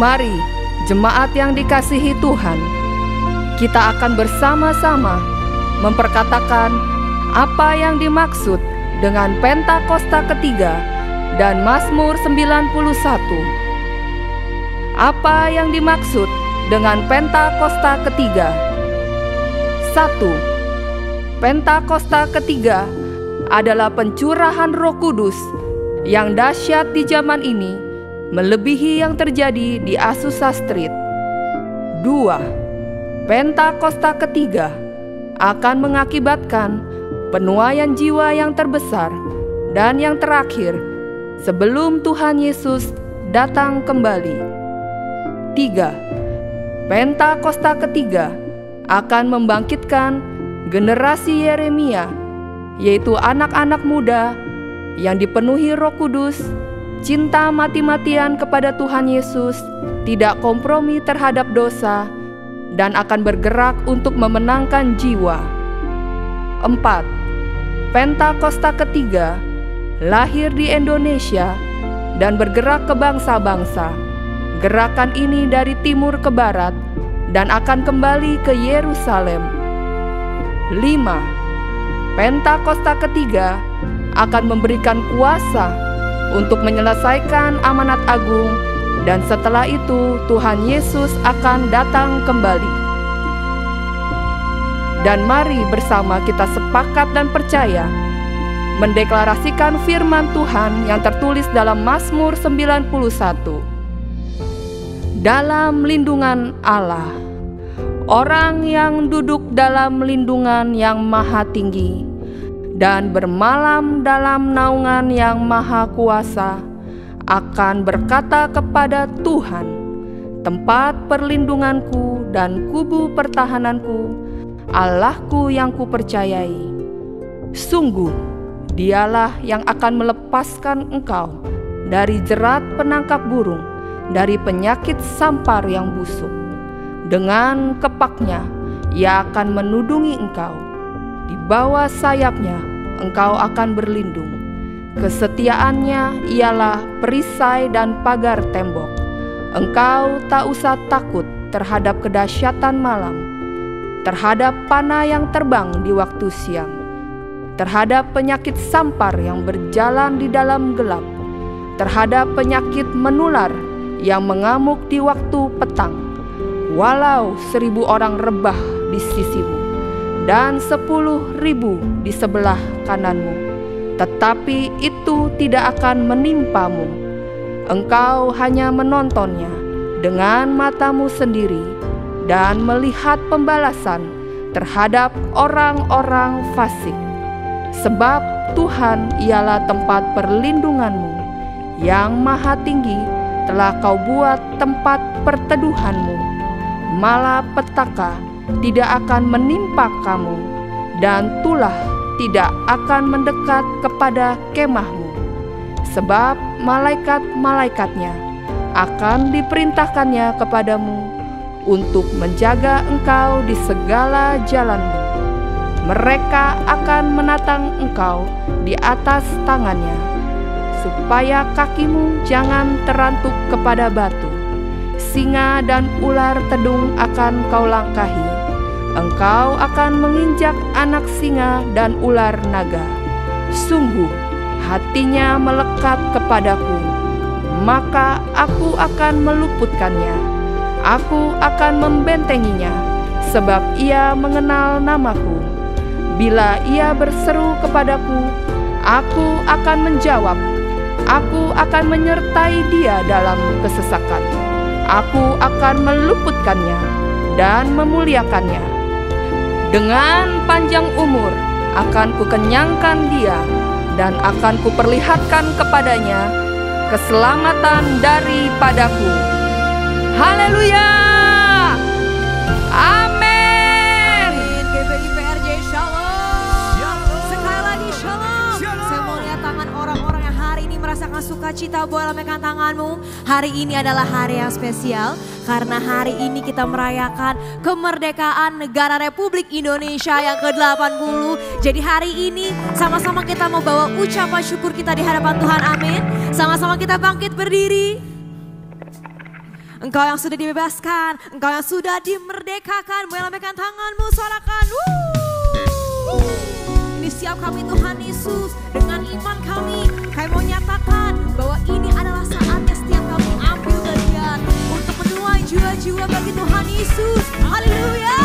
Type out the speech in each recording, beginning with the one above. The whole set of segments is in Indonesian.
Mari, jemaat yang dikasihi Tuhan, kita akan bersama-sama memperkatakan apa yang dimaksud dengan Pentakosta ketiga dan Mazmur 91. Apa yang dimaksud dengan Pentakosta ketiga? 1. Pentakosta ketiga adalah pencurahan Roh Kudus yang dahsyat di zaman ini, melebihi yang terjadi di Azusa Street. 2. Pentakosta ketiga akan mengakibatkan penuaian jiwa yang terbesar dan yang terakhir sebelum Tuhan Yesus datang kembali. 3. Pentakosta ketiga akan membangkitkan generasi Yeremia, yaitu anak-anak muda yang dipenuhi Roh Kudus, cinta mati-matian kepada Tuhan Yesus, tidak kompromi terhadap dosa, dan akan bergerak untuk memenangkan jiwa. 4. Pentakosta ketiga lahir di Indonesia dan bergerak ke bangsa-bangsa. Gerakan ini dari timur ke barat dan akan kembali ke Yerusalem. 5. Pentakosta ketiga akan memberikan kuasa untuk menyelesaikan amanat agung, dan setelah itu Tuhan Yesus akan datang kembali. Dan mari bersama kita sepakat dan percaya mendeklarasikan firman Tuhan yang tertulis dalam Mazmur 91. Dalam lindungan Allah, orang yang duduk dalam lindungan yang maha tinggi dan bermalam dalam naungan yang maha kuasa akan berkata kepada Tuhan, tempat perlindunganku dan kubu pertahananku, Allahku yang kupercayai. Sungguh, Dialah yang akan melepaskan engkau dari jerat penangkap burung, dari penyakit sampar yang busuk. Dengan kepaknya Ia akan menudungi engkau, di bawah sayapnya engkau akan berlindung. Kesetiaannya ialah perisai dan pagar tembok. Engkau tak usah takut terhadap kedahsyatan malam, terhadap panah yang terbang di waktu siang, terhadap penyakit sampar yang berjalan di dalam gelap, terhadap penyakit menular yang mengamuk di waktu petang. Walau 1.000 orang rebah di sisimu dan 10.000 di sebelah kananmu, tetapi itu tidak akan menimpamu. Engkau hanya menontonnya dengan matamu sendiri dan melihat pembalasan terhadap orang-orang fasik. Sebab Tuhan ialah tempat perlindunganmu, yang maha tinggi telah kau buat tempat perteduhanmu. Malapetaka tidak akan menimpa kamu, dan tulah tidak akan mendekat kepada kemahmu. Sebab malaikat-malaikatnya akan diperintahkannya kepadamu untuk menjaga engkau di segala jalanmu. Mereka akan menatang engkau di atas tangannya, supaya kakimu jangan terantuk kepada batu. Singa dan ular tedung akan kau langkahi. Engkau akan menginjak anak singa dan ular naga. Sungguh hatinya melekat kepadaku, maka aku akan meluputkannya. Aku akan membentenginya, sebab ia mengenal namaku. Bila ia berseru kepadaku, aku akan menjawab. Aku akan menyertai dia dalam kesesakan. Aku akan meluputkannya dan memuliakannya. Dengan panjang umur akan kukenyangkan dia, dan akan kuperlihatkan kepadanya keselamatan daripadaku. Haleluya! Amin. GBI PRJ Shalom. Sekali lagi Shalom. Saya mau lihat tangan orang-orang yang hari ini merasakan sukacita. Boleh lambaikan tanganmu. Hari ini adalah hari yang spesial, karena hari ini kita merayakan kemerdekaan negara Republik Indonesia yang ke-80. Jadi hari ini sama-sama kita mau bawa ucapan syukur kita di hadapan Tuhan. Amin. Sama-sama kita bangkit berdiri. Engkau yang sudah dibebaskan, Engkau yang sudah dimerdekakan. Boleh lambaikan tanganmu, sorakan. Ini siap kami Tuhan Yesus. Dengan iman kami mau nyatakan bahwa ini adalah saatnya setiap kami ambil bagian untuk menuai jiwa-jiwa bagi Tuhan Yesus. Haleluya.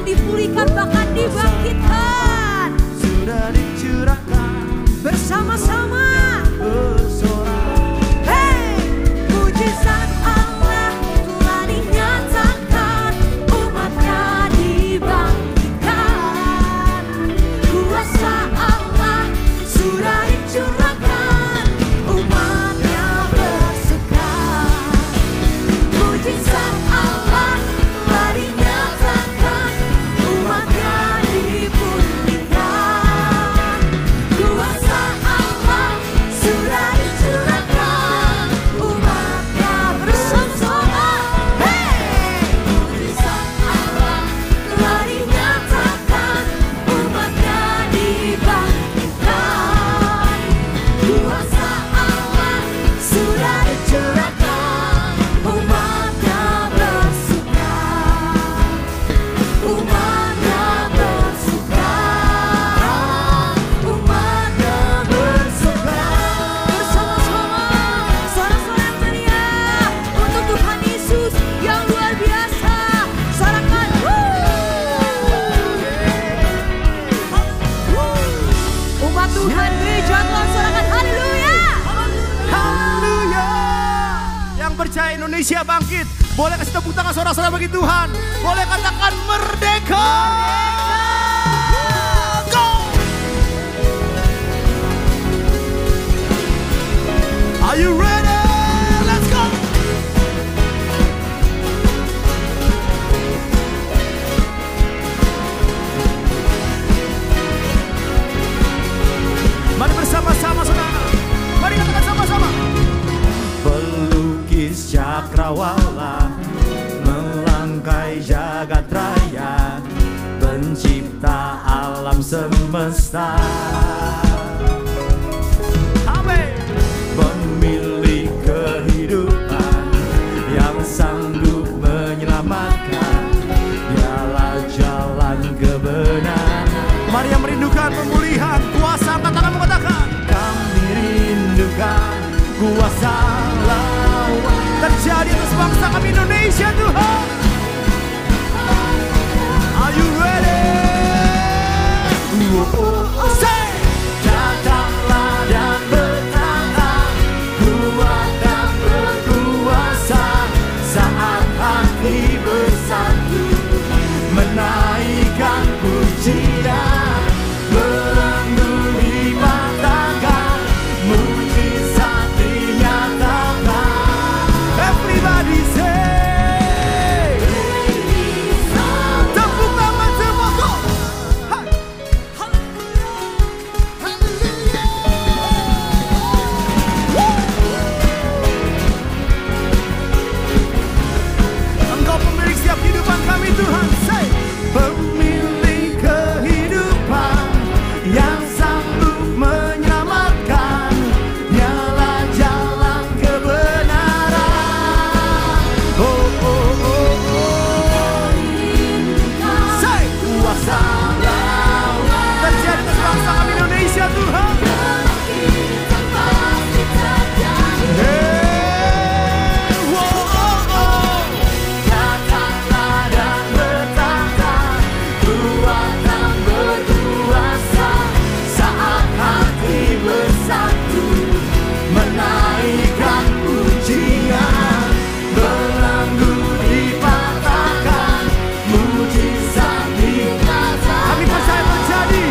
dipulihkan bahkan dibangkitkan. Sudah dicurahkan bersama-sama. Hey, mujizat Allah telah dinyatakan, umatnya dibangkitkan. Kuasa Allah sudah dicurahkan, umatnya bersuka. Mujizat Allah telah dinyatakan, umatnya dipulihkan. Kuasa Tuhan, gereja Tuhan sorakan haleluya. Haleluya. Yang percaya Indonesia bangkit. Boleh kasih tepuk tangan saudara-saudara bagi Tuhan. Boleh katakan merdeka. Go. Are you ready? Let's go. Mari bersama-sama saudara. Mari katakan sama-sama. Pelukis cakrawala melangkai jagat raya, pencipta alam semesta. Amin. Pemilik kehidupan yang sanggup menyelamatkan, dialah jalan kebenaran. Mari yang merindukan pemulihan kuasa, angkat tanganmu katakan, kami rindukan kuasa lawan terjadi atas bangsa kami Indonesia Tuhan. Are you ready? Say, datanglah dan bertanda, kuat dan berkuasa, saat hati bersatu menaikkan pujian, belenggu dipatahkan, mujizat dinyatakan. Everybody say, tepuk tangan semua go. Hai. Engkau pemilik setiap kehidupan kami Tuhan. Say, pemilik kehidupan yang sanggup menyelamatkan, dialah jalan kebenaran. Oh, oh, oh, oh. Say, kuasa lawan terjadi atas bangsa kami Indonesia Tuhan. Datanglah dan bertanda, kuat dan berkuasa, saat hati bersatu menaikkan pujian, belenggu dipatahkan, mujizat dinyatakan. Kami percaya terjadi.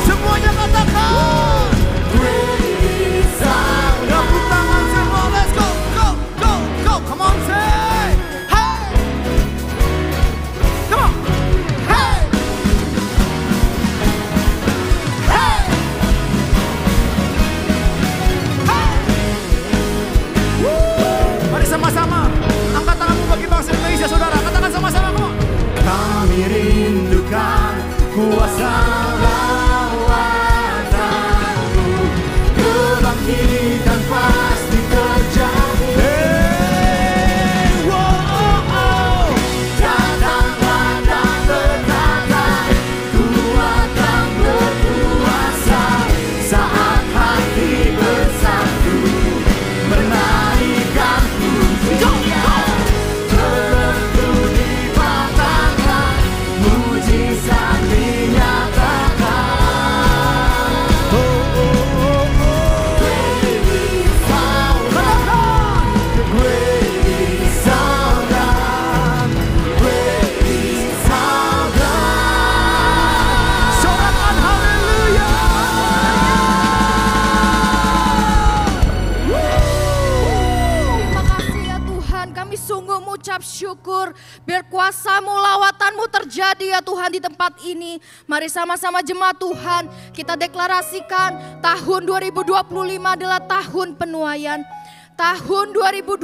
Semuanya katakan, great is our God. Tepuk tangan semua, let's go, go, go, go. Come on, say, hey, come on, hey, hey, hey. Woo. Mari sama-sama angkat tanganmu bagi bangsa Indonesia, saudara. Katakan sama-sama, come on. Kami rindukan kuasa lawatanmu, kebangkitan pasti terjadi. Hey, wow, oh. Datanglah dan berkata, kuat dan berkuasa, saat hati bersatu menaikkan pujian, belenggu dipatahkan, mujizat dinyatakan. Oh, oh, oh, oh. Great is our God. Great is our God. Great is our God. Sorakan haleluya. Terima kasih ya Tuhan, kami sungguh mengucap syukur. Biar kuasa-Mu, lawatan-Mu terjadi ya Tuhan di tempat ini. Mari sama-sama jemaat Tuhan, kita deklarasikan tahun 2025 adalah tahun penuaian. Tahun 2025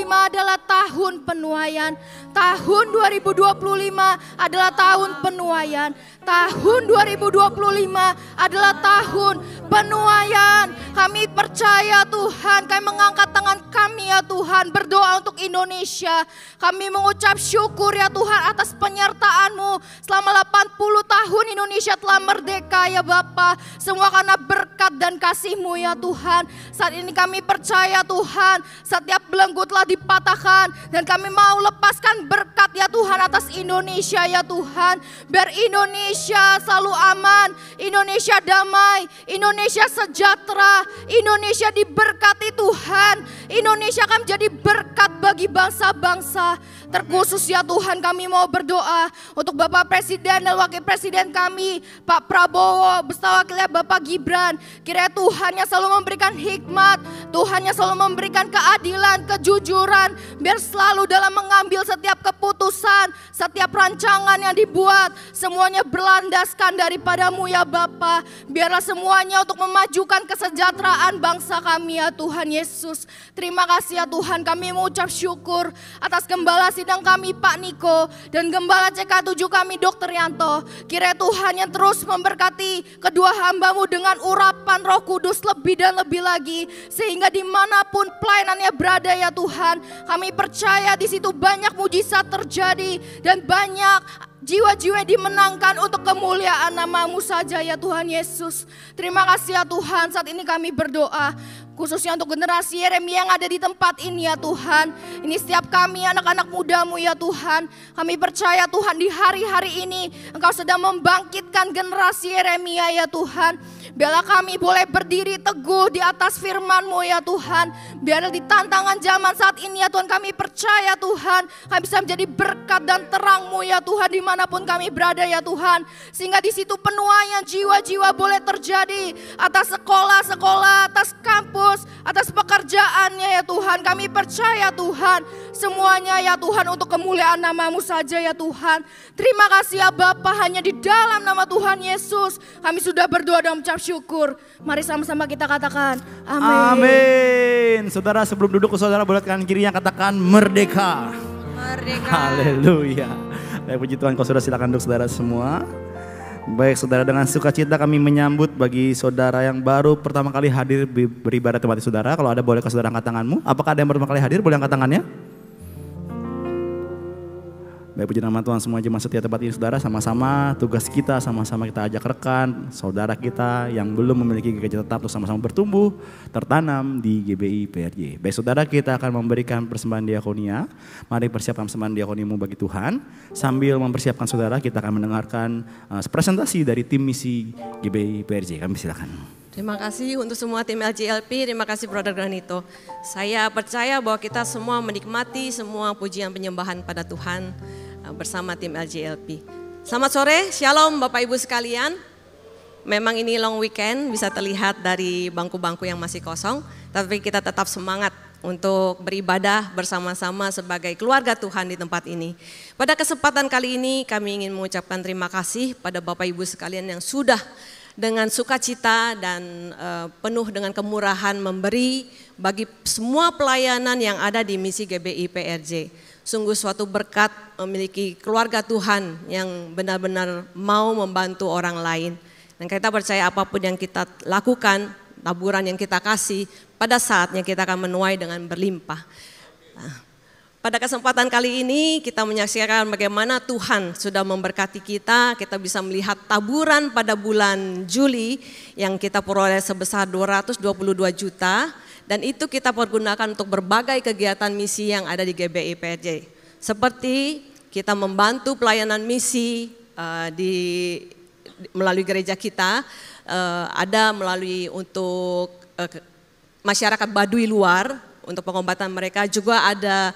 adalah tahun penuaian. Tahun 2025 adalah tahun penuaian. Tahun 2025 adalah tahun penuaian. Kami percaya Tuhan, kami mengangkat tangan kami ya Tuhan, berdoa untuk Indonesia. Kami mengucap syukur ya Tuhan atas penyertaan-Mu. Selama 80 tahun Indonesia telah merdeka ya Bapa. Semua karena berkat dan kasih-Mu ya Tuhan. Saat ini kami percaya Tuhan, setiap belenggu telah dipatahkan. Dan kami mau lepaskan berkat ya Tuhan atas Indonesia ya Tuhan. Biar Indonesia selalu aman, Indonesia damai, Indonesia sejahtera, Indonesia diberkati Tuhan. Indonesia akan menjadi berkat bagi bangsa-bangsa. Terkhusus ya Tuhan, kami mau berdoa untuk Bapak Presiden dan Wakil Presiden kami, Pak Prabowo beserta wakilnya Bapak Gibran. Kiranya Tuhan yang selalu memberikan hikmat, Tuhan yang selalu memberikan keadilan, kejujuran, biar selalu dalam mengambil setiap keputusan, setiap rancangan yang dibuat, semuanya berlandaskan daripada-Mu ya Bapa. Biarlah semuanya untuk memajukan kesejahteraan bangsa kami ya Tuhan Yesus. Terima kasih ya Tuhan, kami mengucap syukur atas gembala sidang kami Pak Niko dan gembala CK7 kami Dr. Yanto. Kiranya Tuhan yang terus memberkati kedua hamba-Mu dengan urapan Roh Kudus lebih dan lebih lagi, sehingga dimanapun pelayanannya berada ya Tuhan, kami percaya di situ banyak mujizat terjadi dan banyak jiwa-jiwa yang dimenangkan untuk kemuliaan nama-Mu saja ya Tuhan Yesus. Terima kasih ya Tuhan, saat ini kami berdoa khususnya untuk generasi Yeremia yang ada di tempat ini ya Tuhan. Ini setiap kami anak-anak muda-Mu ya Tuhan. Kami percaya Tuhan di hari-hari ini Engkau sedang membangkitkan generasi Yeremia ya Tuhan. Biarlah kami boleh berdiri teguh di atas firman-Mu ya Tuhan. Biarlah di tantangan zaman saat ini ya Tuhan, kami percaya Tuhan, kami bisa menjadi berkat dan terang-Mu ya Tuhan dimanapun kami berada ya Tuhan. Sehingga di situ penuaian jiwa-jiwa boleh terjadi atas sekolah-sekolah, atas kampus, atas pekerjaannya ya Tuhan. Kami percaya Tuhan, semuanya ya Tuhan untuk kemuliaan nama-Mu saja ya Tuhan. Terima kasih ya Bapa, hanya di dalam nama Tuhan Yesus kami sudah berdoa dan mengucap syukur. Mari sama-sama kita katakan amin. Amin. Saudara, sebelum duduk saudara boleh kanan kirinya katakan merdeka. Merdeka. Haleluya. Baik, puji Tuhan, kau sudah silakan duduk saudara semua. Baik saudara, dengan sukacita kami menyambut bagi saudara yang baru pertama kali hadir beribadah tempat saudara. Kalau ada boleh ke saudara angkat tanganmu. Apakah ada yang pertama kali hadir? Boleh angkat tangannya. Baik, puji nama Tuhan, semua jemaat setia tempat ini saudara, sama-sama tugas kita, sama-sama kita ajak rekan, saudara kita yang belum memiliki gereja tetap untuk sama-sama bertumbuh, tertanam di GBI PRJ. Baik saudara, kita akan memberikan persembahan diakonia. Mari persiapkan persembahan diakoniamu bagi Tuhan. Sambil mempersiapkan saudara, kita akan mendengarkan presentasi dari tim misi GBI PRJ. Kami silakan. Terima kasih untuk semua tim LJLP, terima kasih Brother Granito. Saya percaya bahwa kita semua menikmati semua pujian penyembahan pada Tuhan bersama tim LJLP. Selamat sore, shalom Bapak Ibu sekalian. Memang ini long weekend, bisa terlihat dari bangku-bangku yang masih kosong, tapi kita tetap semangat untuk beribadah bersama-sama sebagai keluarga Tuhan di tempat ini. Pada kesempatan kali ini kami ingin mengucapkan terima kasih pada Bapak Ibu sekalian yang sudah dengan sukacita dan penuh dengan kemurahan memberi bagi semua pelayanan yang ada di misi GBI PRJ. Sungguh suatu berkat memiliki keluarga Tuhan yang benar-benar mau membantu orang lain. Dan kita percaya apapun yang kita lakukan, taburan yang kita kasih, pada saatnya kita akan menuai dengan berlimpah. Nah, pada kesempatan kali ini kita menyaksikan bagaimana Tuhan sudah memberkati kita bisa melihat taburan pada bulan Juli yang kita peroleh sebesar 222 juta. Dan itu kita pergunakan untuk berbagai kegiatan misi yang ada di GBI PRJ. Seperti kita membantu pelayanan misi melalui gereja kita, ada melalui untuk masyarakat Baduy luar, untuk pengobatan mereka, juga ada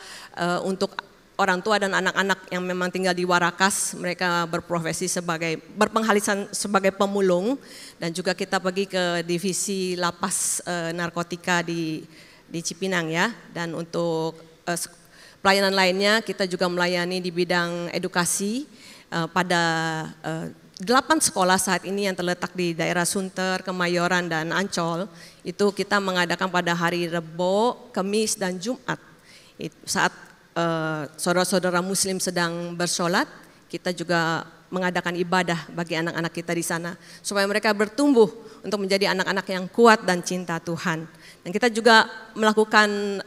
untuk orang tua dan anak-anak yang memang tinggal di Warakas, mereka berpenghasilan sebagai pemulung, dan juga kita pergi ke divisi lapas narkotika di Cipinang ya. Dan untuk pelayanan lainnya kita juga melayani di bidang edukasi pada 8 sekolah saat ini yang terletak di daerah Sunter, Kemayoran dan Ancol. Itu kita mengadakan pada hari Rebo, Kamis dan Jumat. Saat saudara-saudara muslim sedang bersolat, kita juga mengadakan ibadah bagi anak-anak kita di sana. Supaya mereka bertumbuh untuk menjadi anak-anak yang kuat dan cinta Tuhan. Dan kita juga melakukan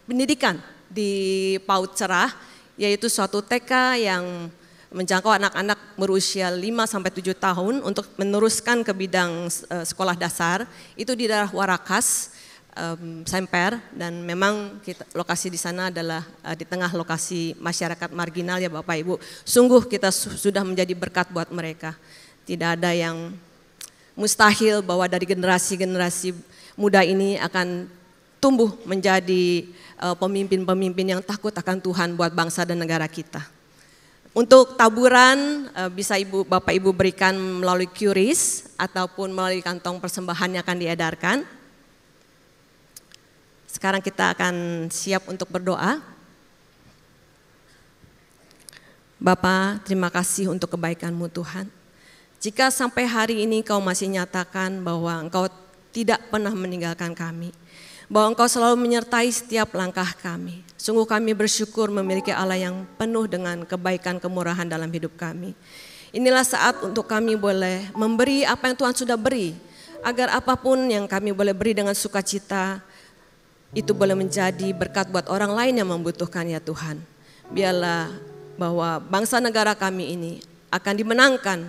pendidikan di PAUD Cerah, yaitu suatu TK yang menjangkau anak-anak berusia 5-7 tahun untuk meneruskan ke bidang sekolah dasar. Itu di daerah Warakas, Semper, dan memang lokasi di sana adalah di tengah lokasi masyarakat marginal ya Bapak Ibu. Sungguh kita sudah menjadi berkat buat mereka. Tidak ada yang mustahil bahwa dari generasi-generasi muda ini akan tumbuh menjadi pemimpin-pemimpin yang takut akan Tuhan buat bangsa dan negara kita. Untuk taburan bisa Bapak Ibu berikan melalui QRIS ataupun melalui kantong persembahan yang akan diedarkan. Sekarang kita akan siap untuk berdoa. Bapa, terima kasih untuk kebaikan-Mu Tuhan. Jika sampai hari ini Kau masih nyatakan bahwa Engkau tidak pernah meninggalkan kami, bahwa Engkau selalu menyertai setiap langkah kami. Sungguh kami bersyukur memiliki Allah yang penuh dengan kebaikan kemurahan dalam hidup kami. Inilah saat untuk kami boleh memberi apa yang Tuhan sudah beri, agar apapun yang kami boleh beri dengan sukacita, itu boleh menjadi berkat buat orang lain yang membutuhkan ya Tuhan. Biarlah bahwa bangsa negara kami ini akan dimenangkan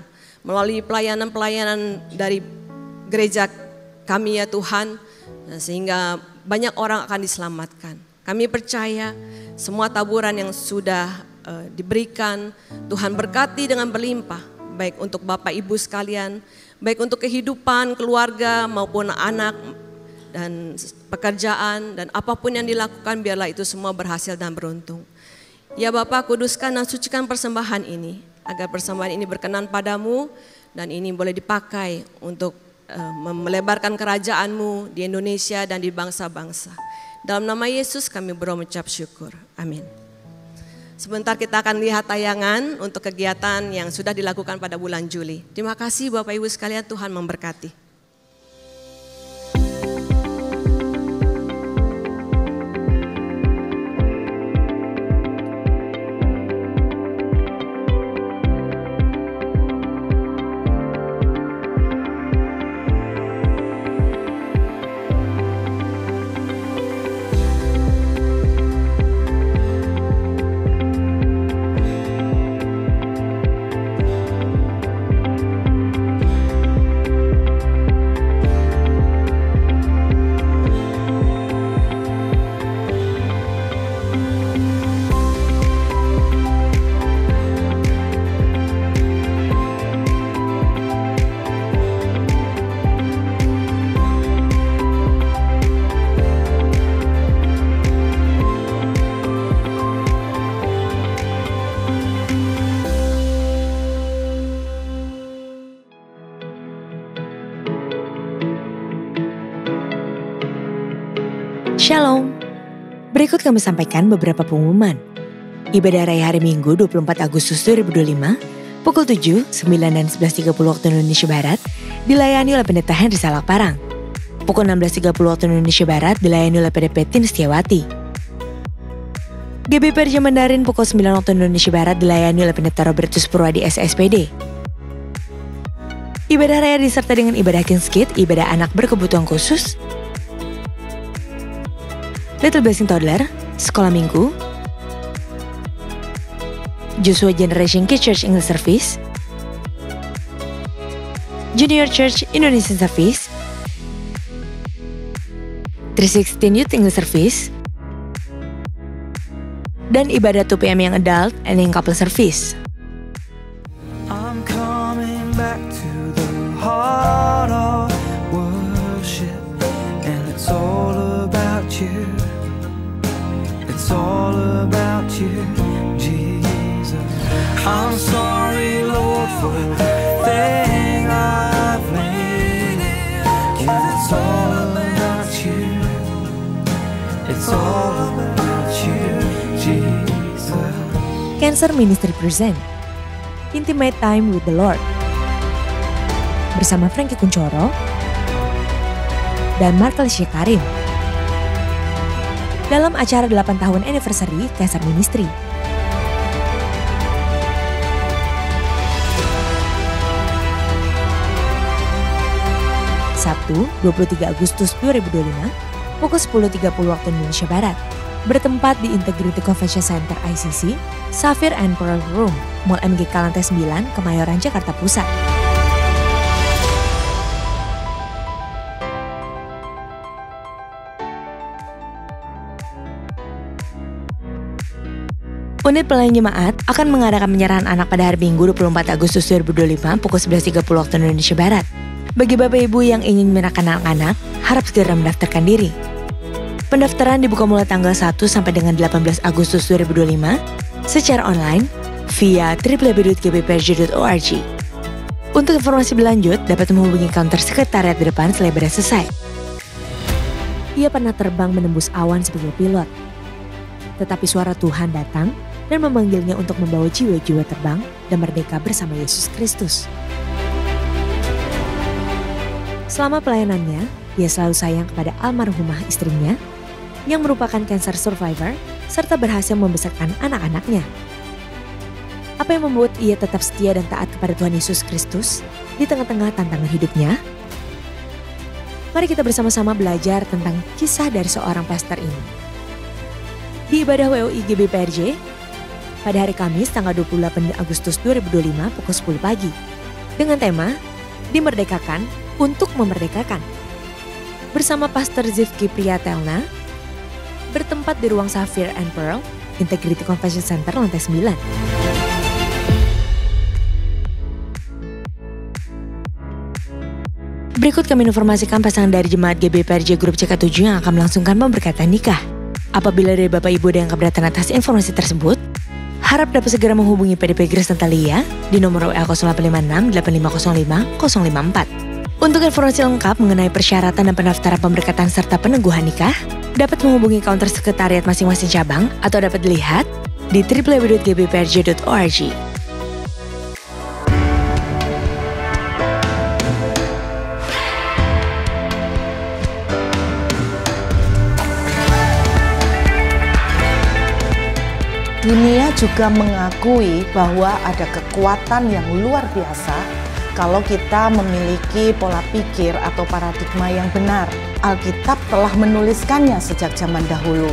melalui pelayanan-pelayanan dari gereja kami ya Tuhan, sehingga banyak orang akan diselamatkan. Kami percaya semua taburan yang sudah diberikan, Tuhan berkati dengan berlimpah, baik untuk Bapak Ibu sekalian, baik untuk kehidupan, keluarga maupun anak, dan pekerjaan, dan apapun yang dilakukan biarlah itu semua berhasil dan beruntung. Ya Bapa, kuduskan dan sucikan persembahan ini, agar persembahan ini berkenan padamu, dan ini boleh dipakai untuk melebarkan kerajaan-Mu di Indonesia dan di bangsa-bangsa. Dalam nama Yesus kami berdoa mengucap syukur. Amin. Sebentar kita akan lihat tayangan untuk kegiatan yang sudah dilakukan pada bulan Juli. Terima kasih Bapak Ibu sekalian, Tuhan memberkati. Shalom, berikut kami sampaikan beberapa pengumuman. Ibadah Raya hari Minggu 24 Agustus 2025, pukul 7, 9 dan 11.30 waktu Indonesia Barat, dilayani oleh Pendeta Henry Salak Parang. Pukul 16.30 waktu Indonesia Barat, dilayani oleh PDP Tin Setiawati. GBI Perja Mandarin pukul 9 waktu Indonesia Barat, dilayani oleh Pendeta Robertus Purwadi SSPD. Ibadah Raya disertai dengan ibadah King's Kid, ibadah anak berkebutuhan khusus, Little Blessing Toddler, Sekolah Minggu, Joshua Generation Kids Church English Service, Junior Church Indonesian Service, 316 Youth English Service, dan ibadah 2 PM yang adult and yang couple service. I'm coming back to the heart of worship, and it's all about you. It's all about you, Jesus. I'm sorry, Lord, for everything I've made. It's all about you. It's all about you, Jesus. Cancer Ministry present Intimate Time with the Lord bersama Frankie Kuncoro dan Mark Alicia Karim dalam acara 8 tahun anniversary Cancer Ministry. Sabtu 23 Agustus 2025 pukul 10.30 waktu Indonesia Barat. Bertempat di Integrity Convention Center ICC, Sapphire and Pearl Room, Mall MGK lantai 9, Kemayoran, Jakarta Pusat. Unit Pelayanan Jemaat akan mengadakan penyerahan anak pada hari Minggu 24 Agustus 2025 pukul 11.30 waktu Indonesia Barat. Bagi Bapak Ibu yang ingin menyerahkan anak-anak, harap segera mendaftarkan diri. Pendaftaran dibuka mulai tanggal 1 sampai dengan 18 Agustus 2025 secara online via www.gbprj.org. Untuk informasi berlanjut, dapat menghubungi counter sekretariat di depan setelah ibadah selesai. Ia pernah terbang menembus awan sebagai pilot. Tetapi suara Tuhan datang dan memanggilnya untuk membawa jiwa-jiwa terbang dan merdeka bersama Yesus Kristus. Selama pelayanannya, ia selalu sayang kepada almarhumah istrinya yang merupakan cancer survivor serta berhasil membesarkan anak-anaknya. Apa yang membuat ia tetap setia dan taat kepada Tuhan Yesus Kristus di tengah-tengah tantangan hidupnya? Mari kita bersama-sama belajar tentang kisah dari seorang pastor ini. Di ibadah WOI GBPRJ pada hari Kamis tanggal 28 Agustus 2025 pukul 10 pagi dengan tema Dimerdekakan untuk Memerdekakan bersama Pastor Zivki Priyatelna bertempat di ruang Sapphire and Pearl Integrity Convention Center lantai 9. Berikut kami informasikan pasangan dari Jemaat GBPRJ Grup CK7 yang akan melangsungkan pemberkatan nikah. Apabila dari Bapak Ibu ada yang keberatan atas informasi tersebut, harap dapat segera menghubungi PDP Grace Natalia di nomor WA 0856 8505 054. Untuk informasi lengkap mengenai persyaratan dan pendaftaran pemberkatan serta peneguhan nikah, dapat menghubungi counter sekretariat masing-masing cabang atau dapat dilihat di www.gbprj.org. Dunia juga mengakui bahwa ada kekuatan yang luar biasa kalau kita memiliki pola pikir atau paradigma yang benar. Alkitab telah menuliskannya sejak zaman dahulu.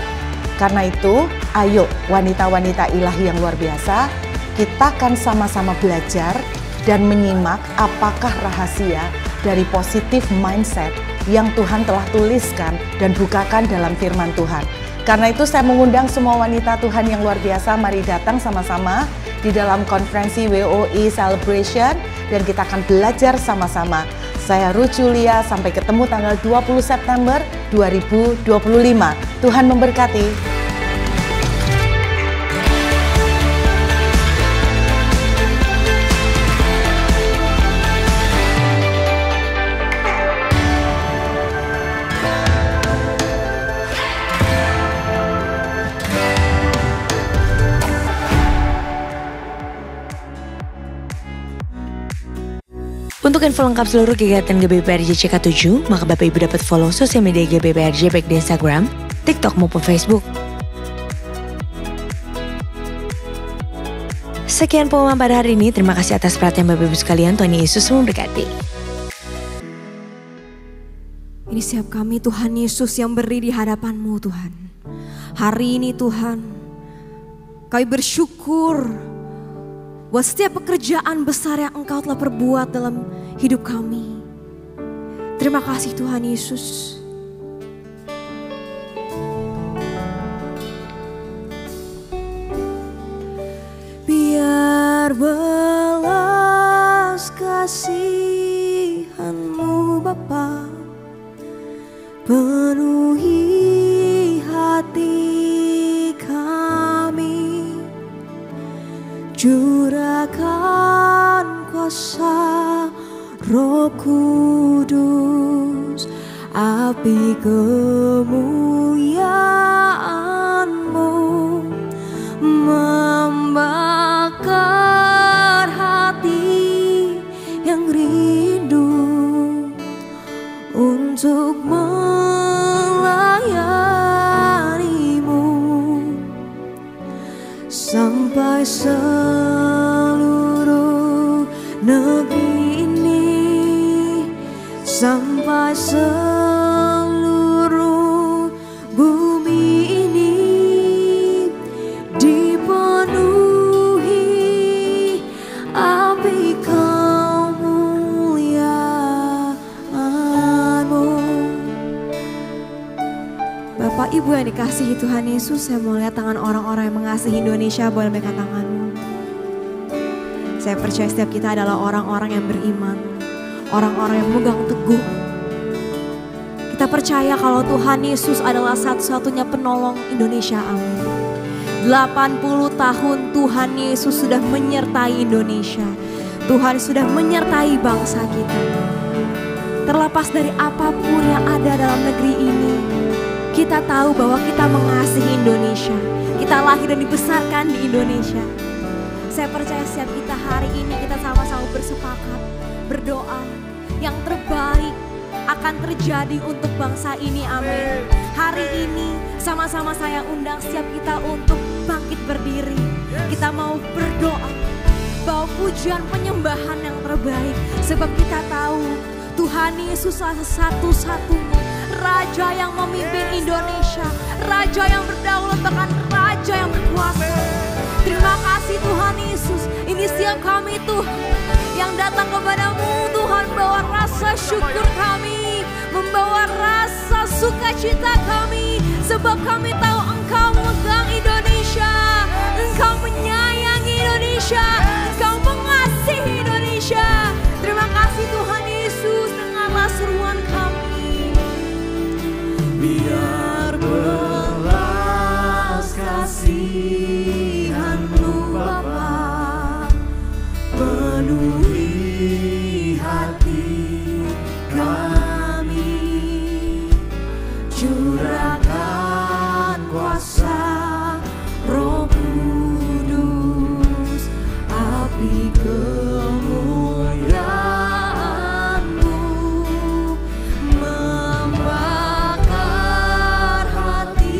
Karena itu, ayo wanita-wanita ilahi yang luar biasa, kita akan sama-sama belajar dan menyimak apakah rahasia dari positif mindset yang Tuhan telah tuliskan dan bukakan dalam firman Tuhan. Karena itu saya mengundang semua wanita Tuhan yang luar biasa, mari datang sama-sama di dalam konferensi WOI Celebration dan kita akan belajar sama-sama. Saya Ruth Julia, sampai ketemu tanggal 20 September 2025. Tuhan memberkati. Untuk info lengkap seluruh kegiatan GBPRJ CK7, maka Bapak Ibu dapat follow sosial media GBPRJ baik di Instagram, TikTok maupun Facebook. Sekian pengumuman pada hari ini, terima kasih atas perhatian Bapak Ibu sekalian, Tuhan Yesus memberkati. Ini siap kami Tuhan Yesus yang berdiri di hadapan-Mu Tuhan. Hari ini Tuhan, kami bersyukur buat setiap pekerjaan besar yang Engkau telah perbuat dalam hidup kami. Terima kasih Tuhan Yesus. Biar belas kasihan-Mu Bapa penuhi hati kami, curahkan kuasa Roh Kudus, api kemuliaan-Mu membakar hati yang rindu untuk melayani-Mu sampai seluruh negeri ini, sampai sampai seluruh bumi ini dipenuhi api kemuliaan-Mu. Bapak Ibu yang dikasihi Tuhan Yesus, saya mau lihat tangan orang-orang yang mengasihi Indonesia, boleh megang tanganmu. Saya percaya setiap kita adalah orang-orang yang beriman, orang-orang yang memegang teguh. Kita percaya kalau Tuhan Yesus adalah satu-satunya penolong Indonesia, amin. 80 tahun Tuhan Yesus sudah menyertai Indonesia. Tuhan sudah menyertai bangsa kita. Terlepas dari apapun yang ada dalam negeri ini, kita tahu bahwa kita mengasihi Indonesia. Kita lahir dan dibesarkan di Indonesia. Saya percaya setiap kita hari ini kita sama-sama bersepakat, berdoa yang terbaik akan terjadi untuk bangsa ini, amin. Hari ini sama-sama saya undang setiap kita untuk bangkit berdiri. Kita mau berdoa, bawa pujian penyembahan yang terbaik. Sebab kita tahu Tuhan Yesus adalah satu-satunya Raja yang memimpin Indonesia, Raja yang berdaulat, bahkan Raja yang berkuasa. Terima kasih Tuhan Yesus, ini setiap kami Tuhan yang datang kepadamu Tuhan, bawa rasa syukur kami, membawa rasa sukacita kami, sebab kami tahu Engkau memegang Indonesia, Engkau menyayangi Indonesia, Engkau mengasihi Indonesia. Terima kasih Tuhan Yesus, dengarlah seruan kami. Biar belas kasihan-Mu Bapa penuhi hati kami, curahkan kuasa Roh Kudus, api kemuliaan-Mu membakar hati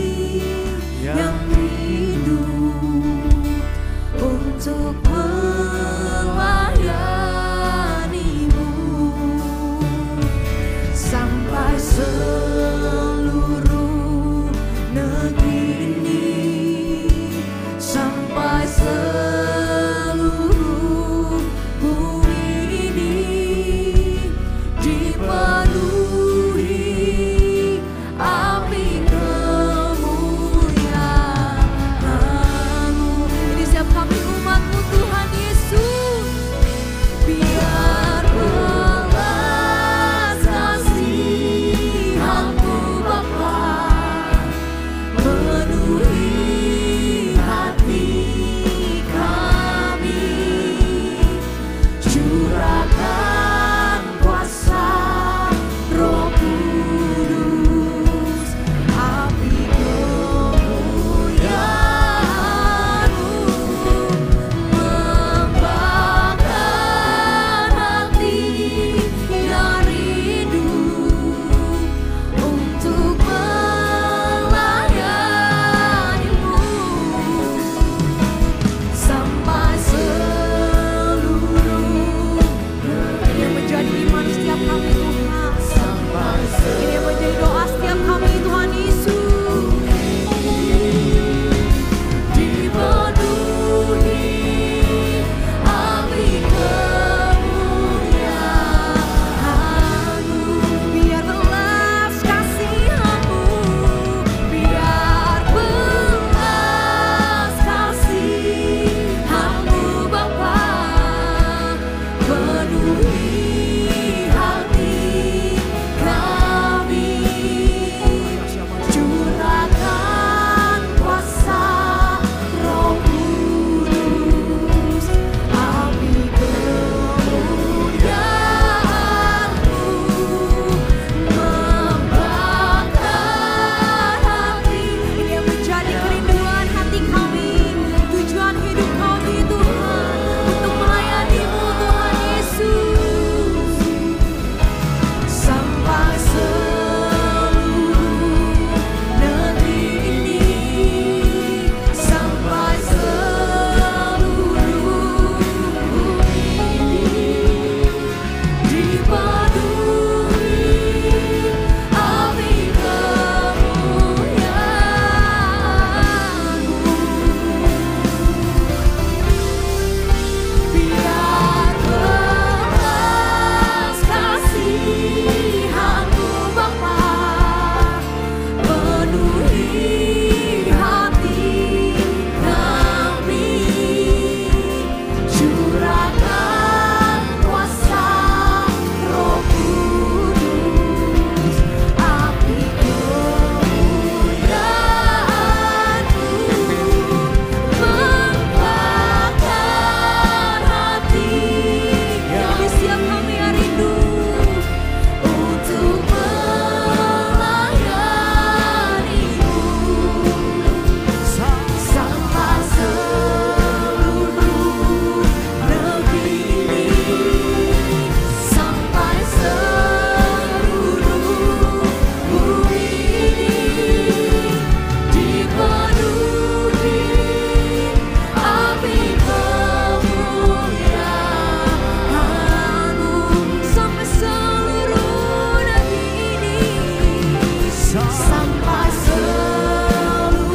Sampai seluruh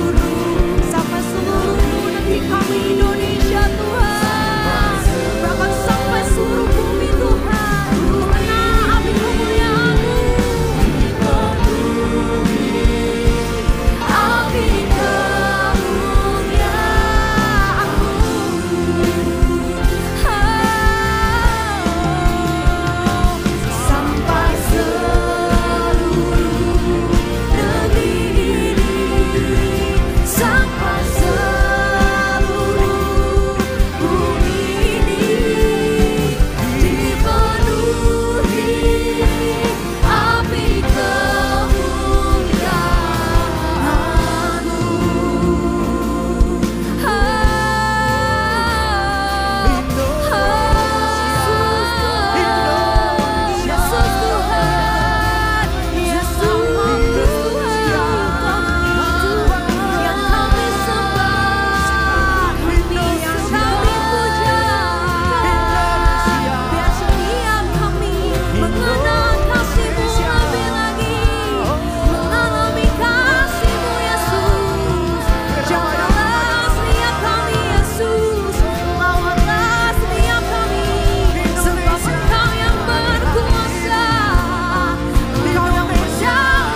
negeri kami Indonesia Tuhan, bahkan sampai seluruh bumi Tuhan, mengenal api kemuliaan-Mu. Api kemuliaan-Mu. Sampai seluruh negeri ini, sampai seluruh bumi ini dipenuhi api kemuliaan-Mu. Yesus Tuhan, Yesus Tuhan, yang kami sembah, yang kami puja. Biar setiap kami mengenal kasih-Mu lebih lagi, mengalami kasih-Mu Yesus. Jagalah setiap kami Yesus, lawanlah setiap kami, sebab Engkau yang berkuasa, Engkau yang berjalan.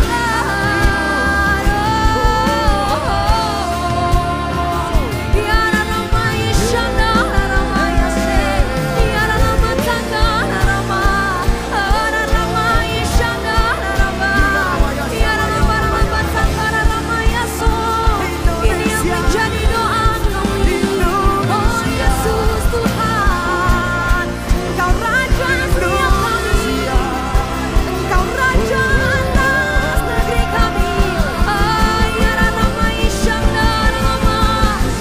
Tiada nama Isyana, nama Yase, tiada nama Tanda, nama ada nama Isyana, nama tiada nama Tanda, nama Yesus. Ini yang menjadi doa kami. Oh Yesus Tuhan, Engkau Raja setiap kami, Engkau Raja atas negeri kami. Tiada nama Isyana, nama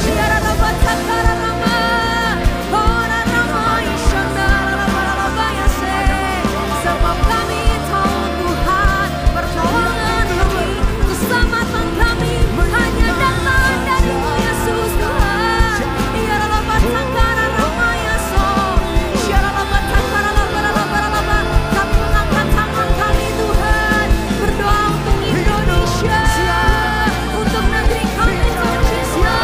tiada nama Tanda, nama ada nama Isyana, nama Yase. Sebab kami tahu Tuhan, pertolongan kami, keselamatan kami hanya datang dari-Mu Yesus Tuhan. Tiada nama Tanda, nama Yesus. Tiada nama Tanda, nama. Kami mengangkat tangan kami Tuhan, berdoa untuk Indonesia, untuk negeri kami tercinta.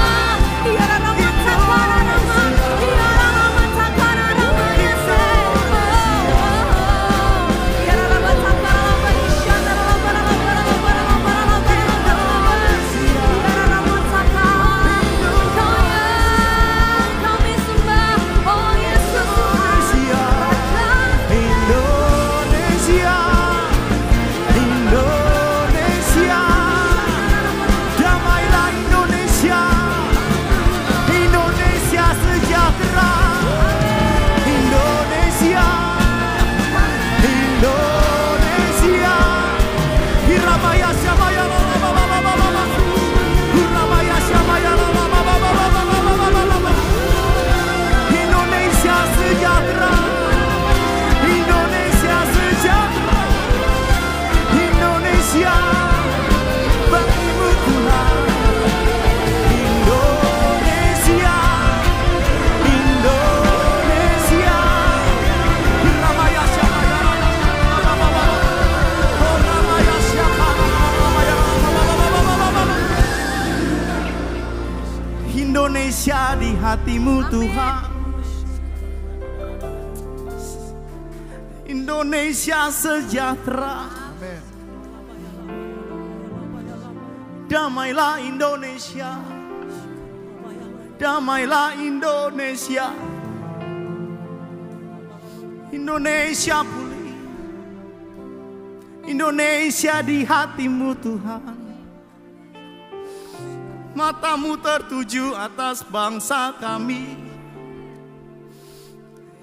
Tiada nama Tanda, nama, tiada nama Tanda, nama Yesus. Tiada nama Tanda, nama Isyana, nama tiada nama Tanda. Engkau yang kami sembah, oh Yesus Tuhan. Indonesia, Indonesia, damailah Indonesia, Indonesia sejahtera, Indonesia, Indonesia, Hirabaya Syamaya Lama, Hirabaya Syamaya Lama, Indonesia sejahtera, Indonesia sejahtera, Indonesia bagi-Mu Tuhan. Indonesia, Indonesia, Hirabaya Syamaya Lama, Hirabaya Syamaya Lama. Indonesia di hati-Mu Tuhan. Indonesia sejahtera. Damailah Indonesia. Damailah Indonesia. Indonesia pulih. Indonesia di hati-Mu Tuhan. Mata-Mu tertuju atas bangsa kami.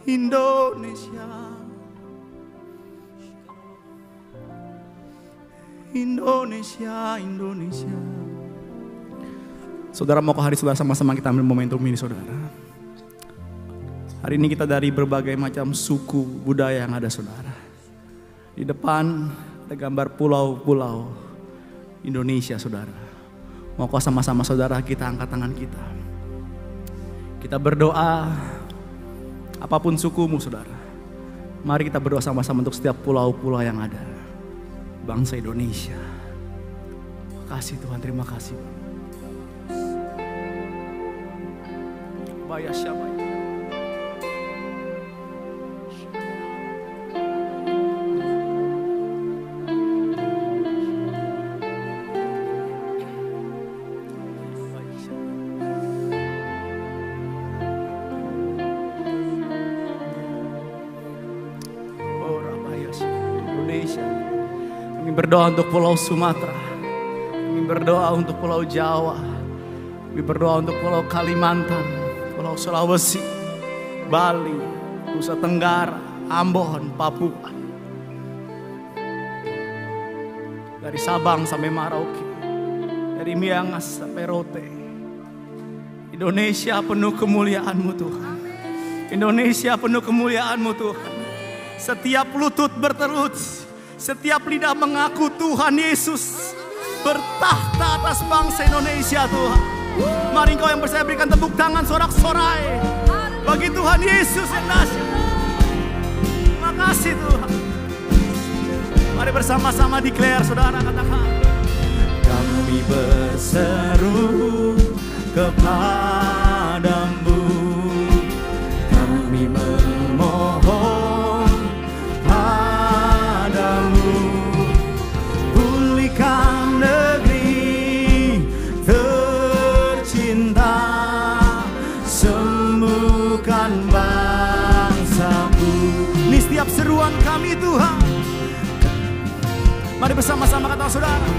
Indonesia. Indonesia, Indonesia. Saudara, mau ke hari saudara sama-sama kita ambil momentum ini saudara. Hari ini kita dari berbagai macam suku budaya yang ada saudara. Di depan ada gambar pulau-pulau Indonesia saudara. Mau kau sama-sama saudara kita angkat tangan kita. Kita berdoa apapun sukumu saudara. Mari kita berdoa sama-sama untuk setiap pulau-pulau yang ada. Bangsa Indonesia. Kasih Tuhan, terima kasih. Baya siapa itu? Indonesia. Kami berdoa untuk Pulau Sumatera. Kami berdoa untuk Pulau Jawa. Kami berdoa untuk Pulau Kalimantan, Pulau Sulawesi, Bali, Nusa Tenggara, Ambon, Papua. Dari Sabang sampai Merauke, dari Miangas sampai Rote. Indonesia penuh kemuliaan-Mu Tuhan. Indonesia penuh kemuliaan-Mu Tuhan. Setiap lutut berterut, setiap lidah mengaku Tuhan Yesus bertahta atas bangsa Indonesia Tuhan. Mari Engkau yang percaya berikan tepuk tangan sorak-sorai bagi Tuhan Yesus yang dahsyat. Terima kasih Tuhan. Mari bersama-sama declare, saudara, katakan. Kami berseru kepadamu, kami memohon padamu, pulihkan negeri tercinta, sembuhkan bangsamu. Ini setiap seruan kami Tuhan. Mari bersama-sama kata saudara.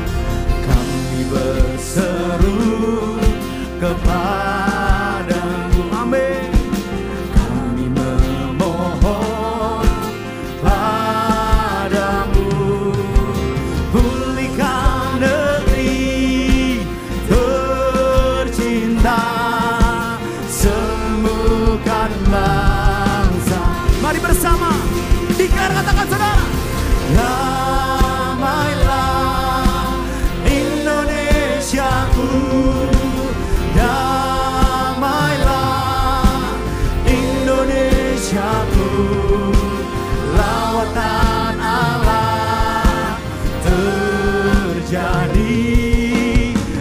Kami berseru kepadamu, amin. Kami memohon padamu, pulihkan negeri tercinta, sembuhkan bangsa. Mari bersama declare, katakan saudara. Damailah Indonesiaku, damailah Indonesiaku, lawatan Allah terjadi,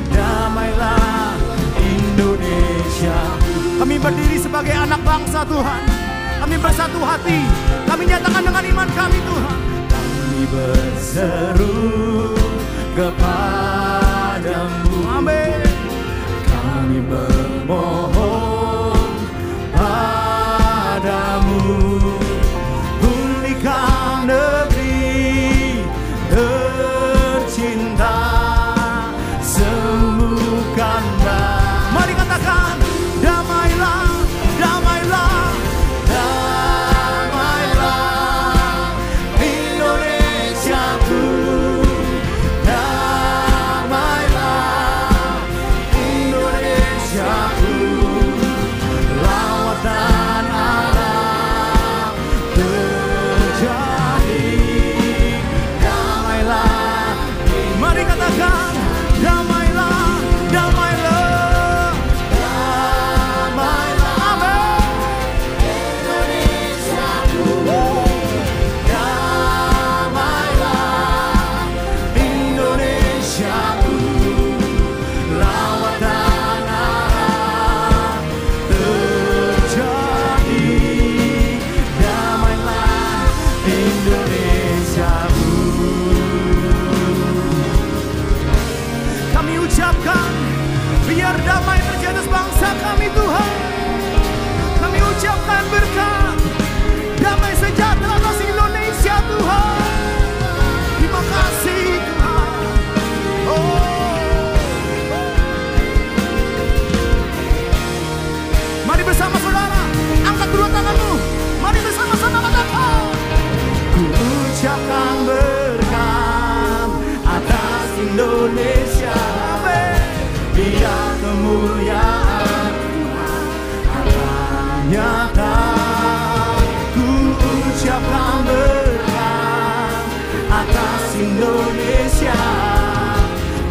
damailah Indonesia. Kami berdiri sebagai anak bangsa Tuhan. Kami bersatu hati. Kami nyatakan dengan iman kami Tuhan. Kami berseru kepadamu, amin. Kami memohon padamu, pulihkan negeri tercinta, sembuhkan bangsa. Mari katakan, damailah, damailah, damailah Indonesiaku, damailah Indonesiaku, lawatan Allah terjadi, damailah. mari katakan, damailah, damailah, Damailah, Indonesiaku, damailah Indonesiaku, lawatan Allah terjadi, damailah Indonesiaku. kami ucapkan, biar damai terjadi atas bangsa kami Tuhan. Kami ucapkan berkat, damai sejahtera atas Indonesia Tuhan. Terima kasih Tuhan. Mari bersama saudara, angkat kedua tanganmu. Mari bersama-sama katakan. Ku ucapkan berkat atas Indonesia, biar kemuliaan Tuhan akan nyata. Ku ucapkan berkat atas Indonesia,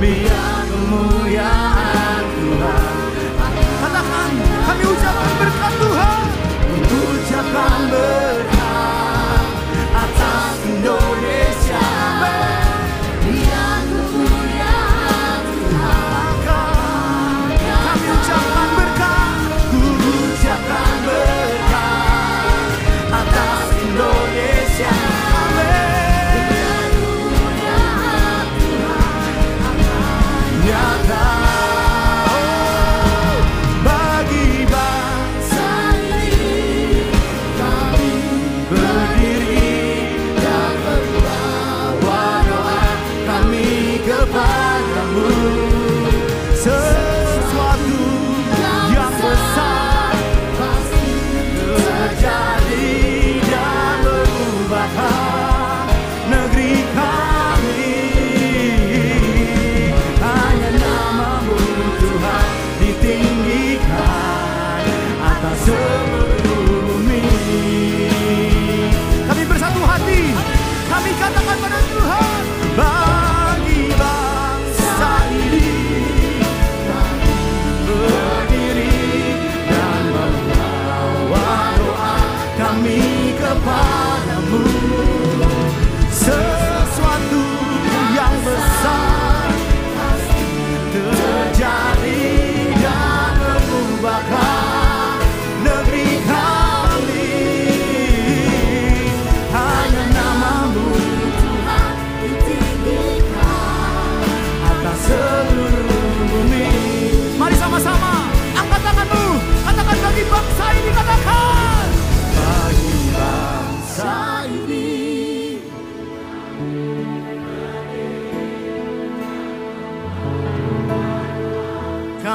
biar kemuliaan Tuhan. Katakan, kami ucapkan berkat Tuhan. Ku ucapkan berkat atas Indonesia, biar kemuliaan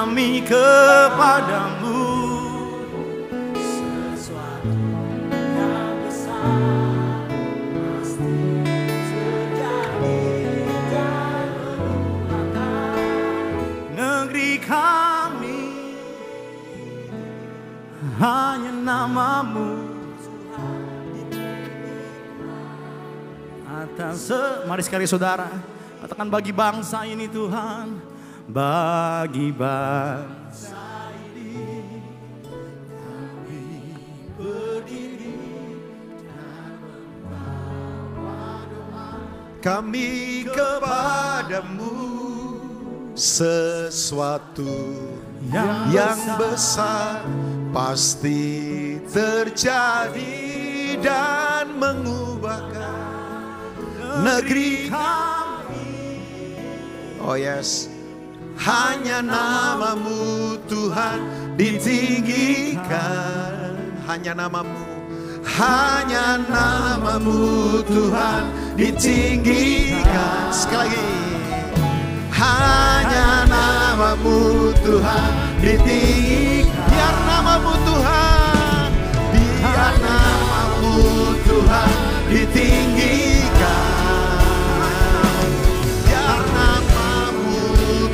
kami kepadamu. Kami hanya namamu atas. Mari sekali saudara katakan, bagi bangsa ini Tuhan, bagi bangsa ini kami berdiri dan membawa doa kami kepadamu. Sesuatu yang besar pasti terjadi dan mengubahkan negeri kami. Oh yes, hanya namamu Tuhan ditinggikan. Hanya namamu, hanya namamu Tuhan ditinggikan. Sekali lagi, hanya namamu Tuhan ditinggikan. Biar namamu Tuhan, biar namamu Tuhan ditinggikan. Biar namamu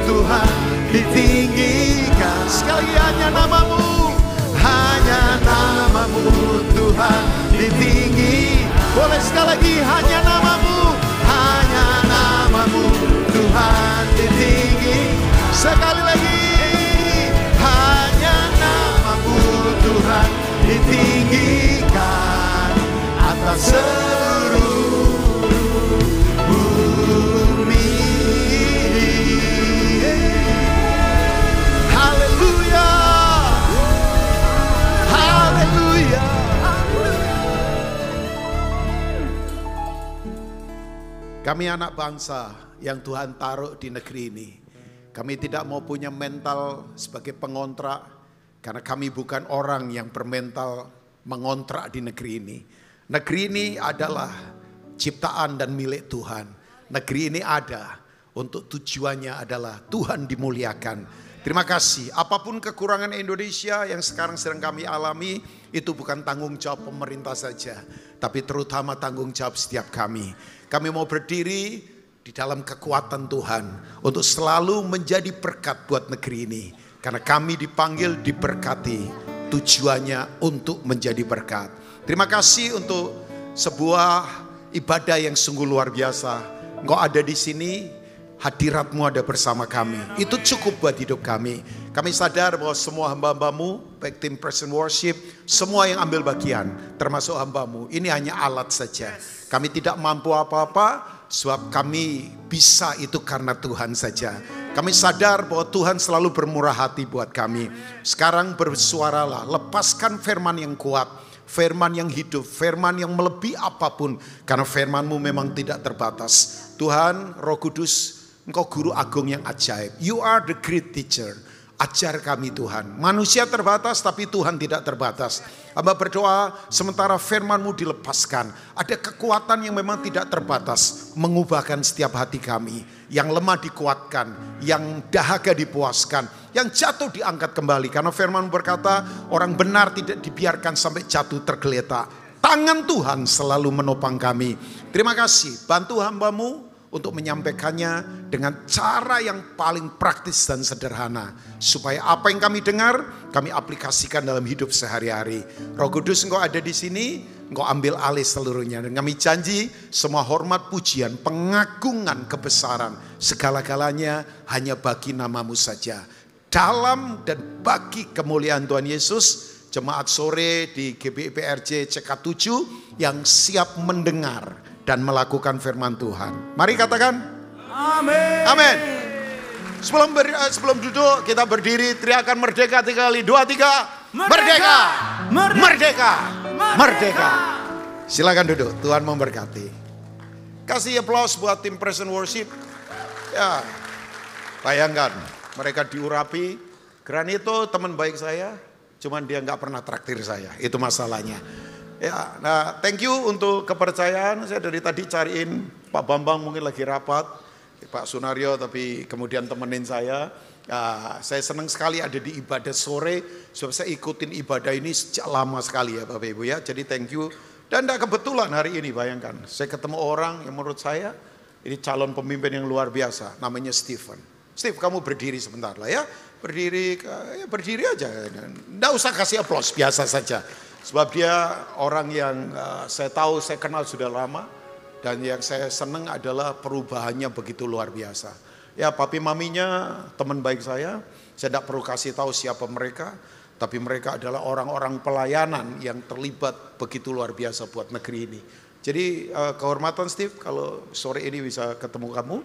Tuhan ditinggikan. Sekali lagi, hanya namamu, hanya namamu Tuhan ditinggikan. Boleh sekali lagi, hanya namamu, hanya namamu Tuhan ditinggi. Sekali lagi, hanya namamu Tuhan ditinggikan atas seluruh bumi. Haleluya, haleluya. Kami anak bangsa yang Tuhan taruh di negeri ini. Kami tidak mau punya mental sebagai pengontrak, karena kami bukan orang yang bermental mengontrak di negeri ini. Negeri ini adalah ciptaan dan milik Tuhan. Negeri ini ada untuk tujuannya adalah Tuhan dimuliakan. Terima kasih. Apapun kekurangan Indonesia yang sekarang sedang kami alami, itu bukan tanggung jawab pemerintah saja, tapi terutama tanggung jawab setiap kami. Kami mau berdiri di dalam kekuatan Tuhan untuk selalu menjadi berkat buat negeri ini. Karena kami dipanggil diberkati, tujuannya untuk menjadi berkat. Terima kasih untuk sebuah ibadah yang sungguh luar biasa. Engkau ada di sini, hadiratmu ada bersama kami. Itu cukup buat hidup kami. Kami sadar bahwa semua hamba-hambamu, baik tim Praise and Worship, semua yang ambil bagian, termasuk hambamu, ini hanya alat saja. Kami tidak mampu apa-apa, sebab kami bisa itu karena Tuhan saja. Kami sadar bahwa Tuhan selalu bermurah hati buat kami. Sekarang bersuaralah, lepaskan firman yang kuat, firman yang hidup, firman yang melebihi apapun. Karena firman-Mu memang tidak terbatas. Tuhan, Roh Kudus, Engkau guru agung yang ajaib. You are the great teacher. Ajar kami Tuhan. Manusia terbatas tapi Tuhan tidak terbatas. Hamba berdoa sementara firman-Mu dilepaskan. Ada kekuatan yang memang tidak terbatas. Mengubahkan setiap hati kami. Yang lemah dikuatkan. Yang dahaga dipuaskan. Yang jatuh diangkat kembali. Karena firman berkata orang benar tidak dibiarkan sampai jatuh tergeletak. Tangan Tuhan selalu menopang kami. Terima kasih. Bantu hamba-Mu untuk menyampaikannya dengan cara yang paling praktis dan sederhana. Supaya apa yang kami dengar, kami aplikasikan dalam hidup sehari-hari. Roh Kudus, Engkau ada di sini, Engkau ambil alih seluruhnya. Dan kami janji semua hormat, pujian, pengagungan, kebesaran, segala-galanya hanya bagi nama-Mu saja. Dalam dan bagi kemuliaan Tuhan Yesus, jemaat sore di GBI PRJ CK7 yang siap mendengar dan melakukan firman Tuhan. Mari katakan amin. Amin. Sebelum duduk kita berdiri, teriakan merdeka 3 kali. 2, 3. Merdeka. Merdeka. Merdeka. Silakan duduk. Tuhan memberkati. Kasih aplaus buat tim Praise and Worship. Ya. Bayangkan mereka diurapi. Granito teman baik saya, cuman dia nggak pernah traktir saya. Itu masalahnya. Ya, nah thank you untuk kepercayaan. Saya dari tadi cariin Pak Bambang mungkin lagi rapat. Pak Sunario, tapi kemudian temenin saya. Saya senang sekali ada di ibadah sore, sebab saya ikutin ibadah ini sejak lama sekali ya Bapak Ibu ya. Jadi thank you. Dan tidak kebetulan hari ini, bayangkan, saya ketemu orang yang menurut saya ini calon pemimpin yang luar biasa, namanya Stephen. Steve, kamu berdiri sebentar lah ya. Berdiri aja. Tidak usah kasih aplaus, biasa saja. Sebab dia orang yang saya tahu, saya kenal sudah lama. Dan yang saya senang adalah perubahannya begitu luar biasa. Ya, papi maminya teman baik saya tidak perlu kasih tahu siapa mereka. Tapi mereka adalah orang-orang pelayanan yang terlibat begitu luar biasa buat negeri ini. Jadi kehormatan Steve, kalau sore ini bisa ketemu kamu,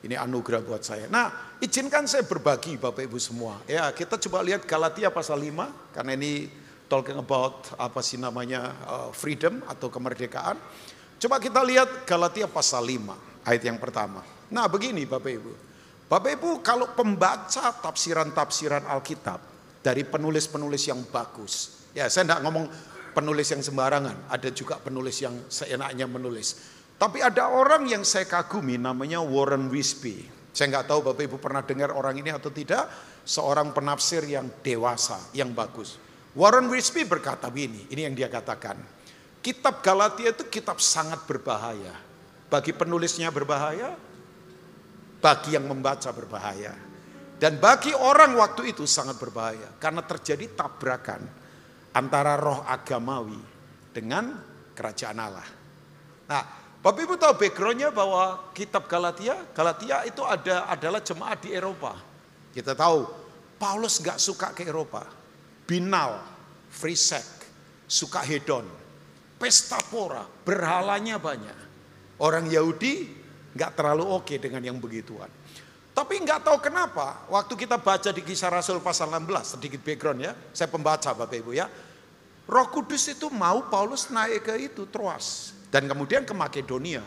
ini anugerah buat saya. Nah, izinkan saya berbagi Bapak Ibu semua. Ya, kita coba lihat Galatia pasal 5, karena ini talking about apa sih namanya freedom atau kemerdekaan. Coba kita lihat Galatia pasal 5, ayat yang pertama. Nah, begini Bapak Ibu. Bapak Ibu, kalau pembaca tafsiran-tafsiran Alkitab, dari penulis-penulis yang bagus. Ya, saya tidak ngomong penulis yang sembarangan. Ada juga penulis yang seenaknya menulis. Tapi ada orang yang saya kagumi namanya Warren Wiersbe. Saya nggak tahu Bapak Ibu pernah dengar orang ini atau tidak. Seorang penafsir yang dewasa, yang bagus. Warren Wiersbe berkata begini, ini yang dia katakan. Kitab Galatia itu kitab sangat berbahaya. Bagi penulisnya berbahaya, bagi yang membaca berbahaya. Dan bagi orang waktu itu sangat berbahaya. Karena terjadi tabrakan antara roh agamawi dengan kerajaan Allah. Nah, Bapak Ibu tahu backgroundnya bahwa kitab Galatia itu adalah jemaat di Eropa. Kita tahu Paulus gak suka ke Eropa. Binal, free sex, suka hedon, pesta pora, berhalanya banyak. Orang Yahudi gak terlalu oke dengan yang begituan. Tapi nggak tahu kenapa, waktu kita baca di Kisah Rasul pasal 16, sedikit background ya, saya pembaca Bapak Ibu ya. Roh Kudus itu mau Paulus naik ke itu, Troas. Dan kemudian ke Makedonia,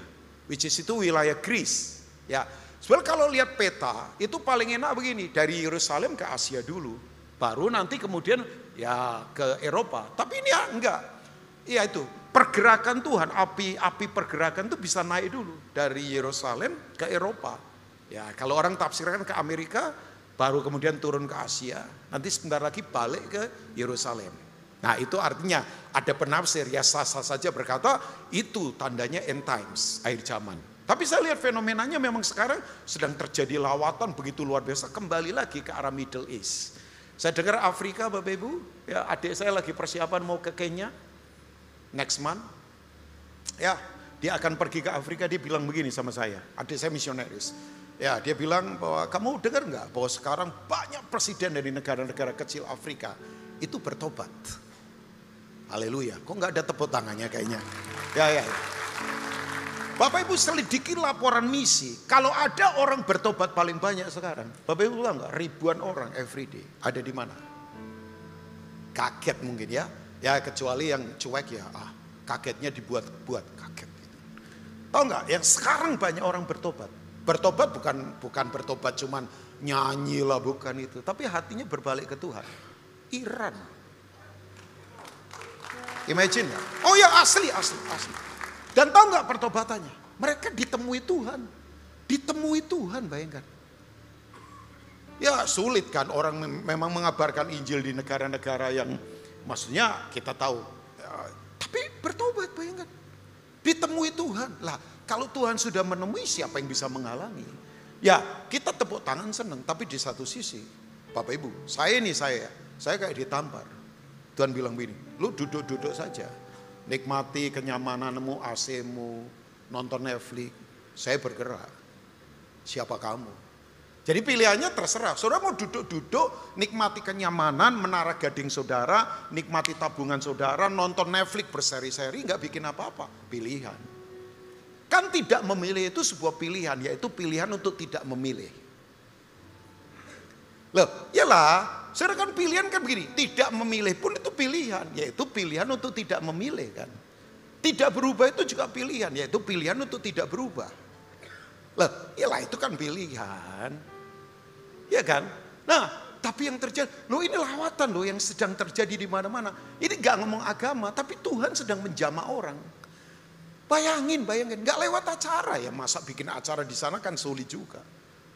which is itu wilayah Greece. Ya, sebenarnya kalau lihat peta, itu paling enak begini, dari Yerusalem ke Asia dulu. Baru nanti kemudian ya ke Eropa. Tapi ini ya enggak. Iya itu, pergerakan Tuhan, api pergerakan itu bisa naik dulu. Dari Yerusalem ke Eropa. Ya, kalau orang tafsirkan ke Amerika, baru kemudian turun ke Asia, nanti sebentar lagi balik ke Yerusalem. Nah, itu artinya ada penafsir ya sah-sah saja berkata itu tandanya end times, akhir zaman. Tapi saya lihat fenomenanya memang sekarang sedang terjadi lawatan begitu luar biasa kembali lagi ke arah Middle East. Saya dengar Afrika Bapak Ibu, ya adik saya lagi persiapan mau ke Kenya next month. Ya, dia akan pergi ke Afrika, dia bilang begini sama saya, adik saya misionaris. Ya, dia bilang bahwa kamu dengar nggak bahwa sekarang banyak presiden dari negara-negara kecil Afrika itu bertobat. Haleluya. Kok nggak ada tepuk tangannya kayaknya? Ya. Bapak Ibu selidiki laporan misi. Kalau ada orang bertobat paling banyak sekarang, Bapak Ibu tahu nggak? Ribuan orang everyday. Ada di mana? Kaget mungkin ya. Ya kecuali yang cuek ya. Kagetnya dibuat kaget. Tahu nggak? Yang sekarang banyak orang bertobat. Bertobat bukan bertobat cuman nyanyi lah, bukan itu. Tapi hatinya berbalik ke Tuhan. Iran. Imagine ya. Oh ya asli. Dan tahu nggak pertobatannya? Mereka ditemui Tuhan. Ditemui Tuhan, bayangkan. Ya sulit kan orang memang mengabarkan Injil di negara-negara yang maksudnya kita tahu. Ya, tapi bertobat, bayangkan. Ditemui Tuhan. Lah, kalau Tuhan sudah menemui, siapa yang bisa menghalangi? Ya, kita tepuk tangan senang, tapi di satu sisi, Bapak Ibu, saya kayak ditampar. Tuhan bilang begini, lu duduk-duduk saja. Nikmati kenyamananmu, AC-mu, nonton Netflix. Saya bergerak. Siapa kamu? Jadi pilihannya terserah. Saudara mau duduk-duduk, nikmati kenyamanan, menara gading saudara, nikmati tabungan saudara, nonton Netflix berseri-seri, nggak bikin apa-apa. Pilihan. Kan tidak memilih itu sebuah pilihan, yaitu pilihan untuk tidak memilih. Loh, iyalah, saudara kan pilihan kan begini, tidak memilih pun itu pilihan, yaitu pilihan untuk tidak memilih kan. Tidak berubah itu juga pilihan, yaitu pilihan untuk tidak berubah. Loh, iyalah itu kan pilihan. Ya kan? Nah, tapi yang terjadi, loh ini lawatan loh yang sedang terjadi di mana-mana. Ini gak ngomong agama, tapi Tuhan sedang menjamah orang. Bayangin, nggak lewat acara ya, masa bikin acara di sana kan sulit juga.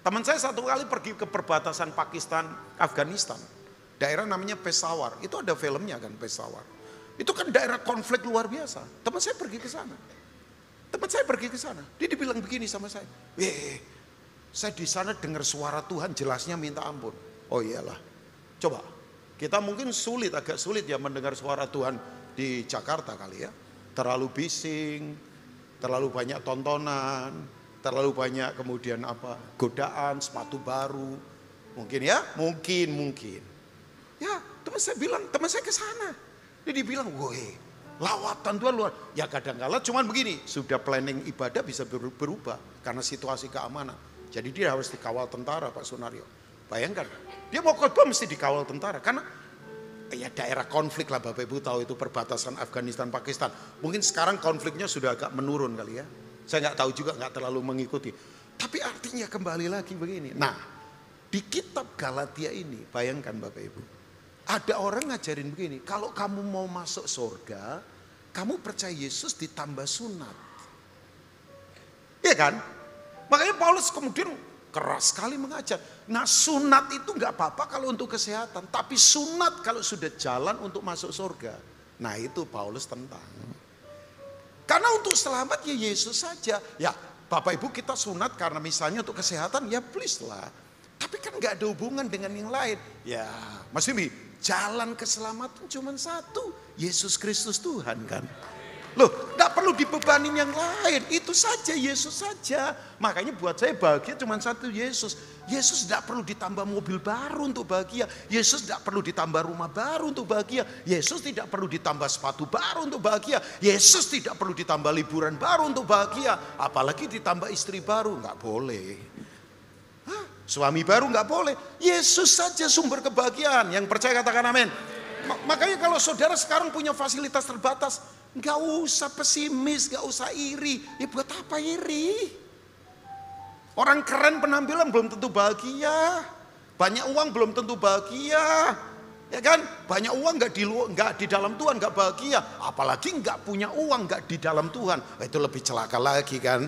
Teman saya satu kali pergi ke perbatasan Pakistan, Afghanistan, daerah namanya Peshawar, itu ada filmnya kan Peshawar. Itu kan daerah konflik luar biasa. Teman saya pergi ke sana. Dia dibilang begini sama saya, saya di sana dengar suara Tuhan jelasnya minta ampun. Oh iyalah, coba kita mungkin agak sulit ya mendengar suara Tuhan di Jakarta kali ya. Terlalu bising, terlalu banyak tontonan, terlalu banyak kemudian godaan, sepatu baru. Mungkin ya, mungkin. Ya, teman saya ke sana. Dia dibilang, woi, lawatan Tuhan luar. Ya kadang-kala cuman begini, sudah planning ibadah bisa berubah karena situasi keamanan. Jadi dia harus dikawal tentara, Pak Sunario. Bayangkan, dia mau khotbah mesti dikawal tentara karena ya daerah konflik lah, Bapak Ibu tahu itu perbatasan Afghanistan Pakistan. Mungkin sekarang konfliknya sudah agak menurun kali ya. Saya nggak tahu juga, nggak terlalu mengikuti. Tapi artinya kembali lagi begini. Nah, di kitab Galatia ini, bayangkan Bapak Ibu, ada orang ngajarin begini, kalau kamu mau masuk surga, kamu percaya Yesus ditambah sunat. Iya kan? Makanya Paulus kemudian keras sekali mengajar. Nah, sunat itu nggak apa-apa kalau untuk kesehatan, tapi sunat kalau sudah jalan untuk masuk surga. Nah, itu Paulus tentang. Karena untuk selamat ya Yesus saja. Ya, Bapak Ibu kita sunat karena misalnya untuk kesehatan, ya please lah. Tapi kan nggak ada hubungan dengan yang lain. Ya, Mas Bimi, jalan keselamatan cuma satu, Yesus Kristus Tuhan kan. Loh, gak perlu dibebanin yang lain, itu saja, Yesus saja. Makanya buat saya bahagia cuma satu, Yesus. Yesus gak perlu ditambah mobil baru untuk bahagia. Yesus gak perlu ditambah rumah baru untuk bahagia. Yesus tidak perlu ditambah sepatu baru untuk bahagia. Yesus tidak perlu ditambah liburan baru untuk bahagia. Apalagi ditambah istri baru, gak boleh. Suami baru gak boleh. Yesus saja sumber kebahagiaan. Yang percaya katakan amin. Makanya kalau saudara sekarang punya fasilitas terbatas, nggak usah pesimis, nggak usah iri. Ya buat apa iri? Orang keren penampilan belum tentu bahagia. Banyak uang belum tentu bahagia. Ya kan? Banyak uang nggak di dalam Tuhan nggak bahagia. Apalagi nggak punya uang nggak di dalam Tuhan. Itu lebih celaka lagi kan?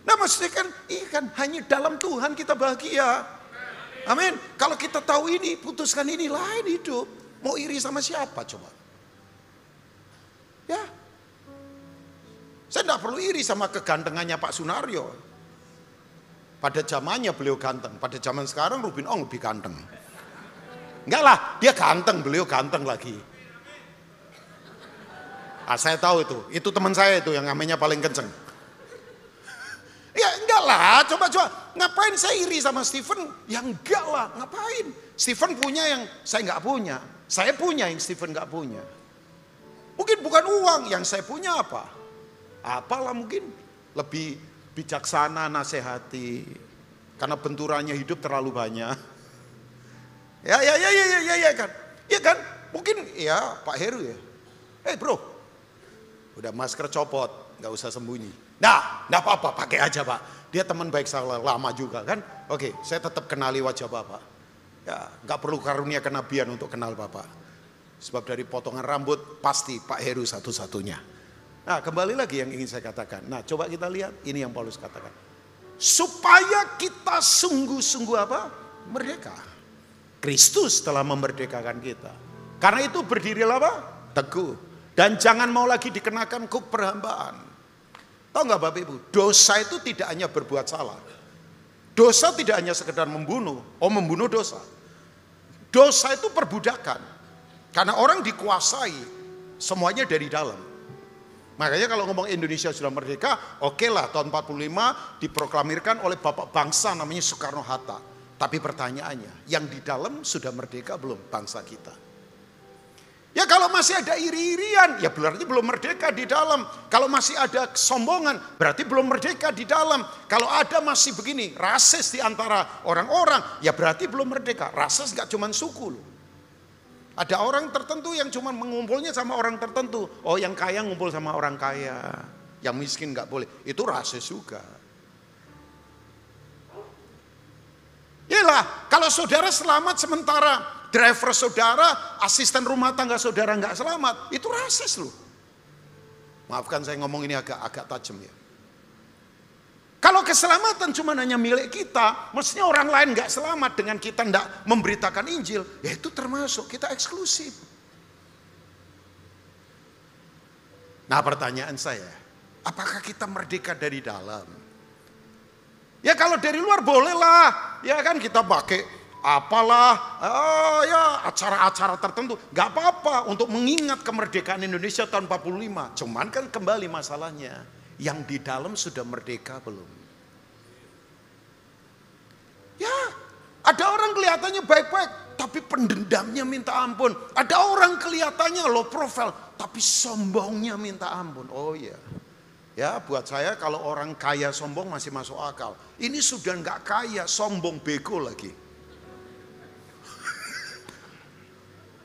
Nah maksudnya kan, kan hanya dalam Tuhan kita bahagia. Amin. Kalau kita tahu ini, putuskan ini, lain hidup. Mau iri sama siapa coba? Ya. Saya tidak perlu iri sama kegantengannya Pak Sunario. Pada zamannya beliau ganteng. Pada zaman sekarang Ruben Ong lebih ganteng. Enggak lah, dia ganteng, beliau ganteng lagi. Saya tahu itu. Itu teman saya itu yang namanya paling kenceng. Ya enggak lah, coba. Ngapain saya iri sama Stephen? Ya enggak lah, ngapain? Stephen punya yang saya enggak punya. Saya punya yang Stephen enggak punya. Mungkin bukan uang, yang saya punya apa? Apalah mungkin lebih bijaksana nasihati. Karena benturannya hidup terlalu banyak. Ya kan? Ya kan? Mungkin ya Pak Heru ya. Bro, udah masker copot, nggak usah sembunyi. Nah, nggak apa-apa, pakai aja Pak. Dia teman baik saya lama juga kan. Oke, saya tetap kenali wajah Bapak. Ya, nggak perlu karunia kenabian untuk kenal Bapak. Sebab dari potongan rambut pasti Pak Heru satu-satunya. Nah, kembali lagi yang ingin saya katakan. Nah, coba kita lihat ini yang Paulus katakan. Supaya kita sungguh-sungguh apa? Merdeka. Kristus telah memerdekakan kita. Karena itu berdirilah apa? Teguh. Dan jangan mau lagi dikenakan kuk perhambaan. Tahu nggak Bapak Ibu? Dosa itu tidak hanya berbuat salah. Dosa tidak hanya sekedar membunuh. Membunuh dosa. Dosa itu perbudakan. Karena orang dikuasai semuanya dari dalam. Makanya kalau ngomong Indonesia sudah merdeka, oke lah tahun 45 diproklamirkan oleh bapak bangsa namanya Soekarno-Hatta. Tapi pertanyaannya, yang di dalam sudah merdeka belum bangsa kita? Ya kalau masih ada iri-irian, ya berarti belum merdeka di dalam. Kalau masih ada kesombongan, berarti belum merdeka di dalam. Kalau ada masih begini, rasis di antara orang-orang, ya berarti belum merdeka. Rasis gak cuma suku loh. Ada orang tertentu yang cuma mengumpulnya sama orang tertentu. Oh yang kaya ngumpul sama orang kaya. Yang miskin gak boleh. Itu rasis juga. Yalah, kalau saudara selamat sementara driver saudara, asisten rumah tangga saudara gak selamat. Itu rasis loh. Maafkan saya ngomong ini agak tajam ya. Kalau keselamatan cuma hanya milik kita, mestinya orang lain nggak selamat dengan kita nggak memberitakan Injil, ya itu termasuk kita eksklusif. Nah pertanyaan saya, apakah kita merdeka dari dalam? Ya kalau dari luar bolehlah, ya kan kita pakai apalah, ya acara-acara tertentu, nggak apa-apa untuk mengingat kemerdekaan Indonesia tahun 45. Cuman kan kembali masalahnya, yang di dalam sudah merdeka belum? Ya, ada orang kelihatannya baik-baik, tapi pendendamnya minta ampun. Ada orang kelihatannya low profile, tapi sombongnya minta ampun. Oh iya. Ya buat saya kalau orang kaya sombong masih masuk akal. Ini sudah nggak kaya, sombong, bego lagi.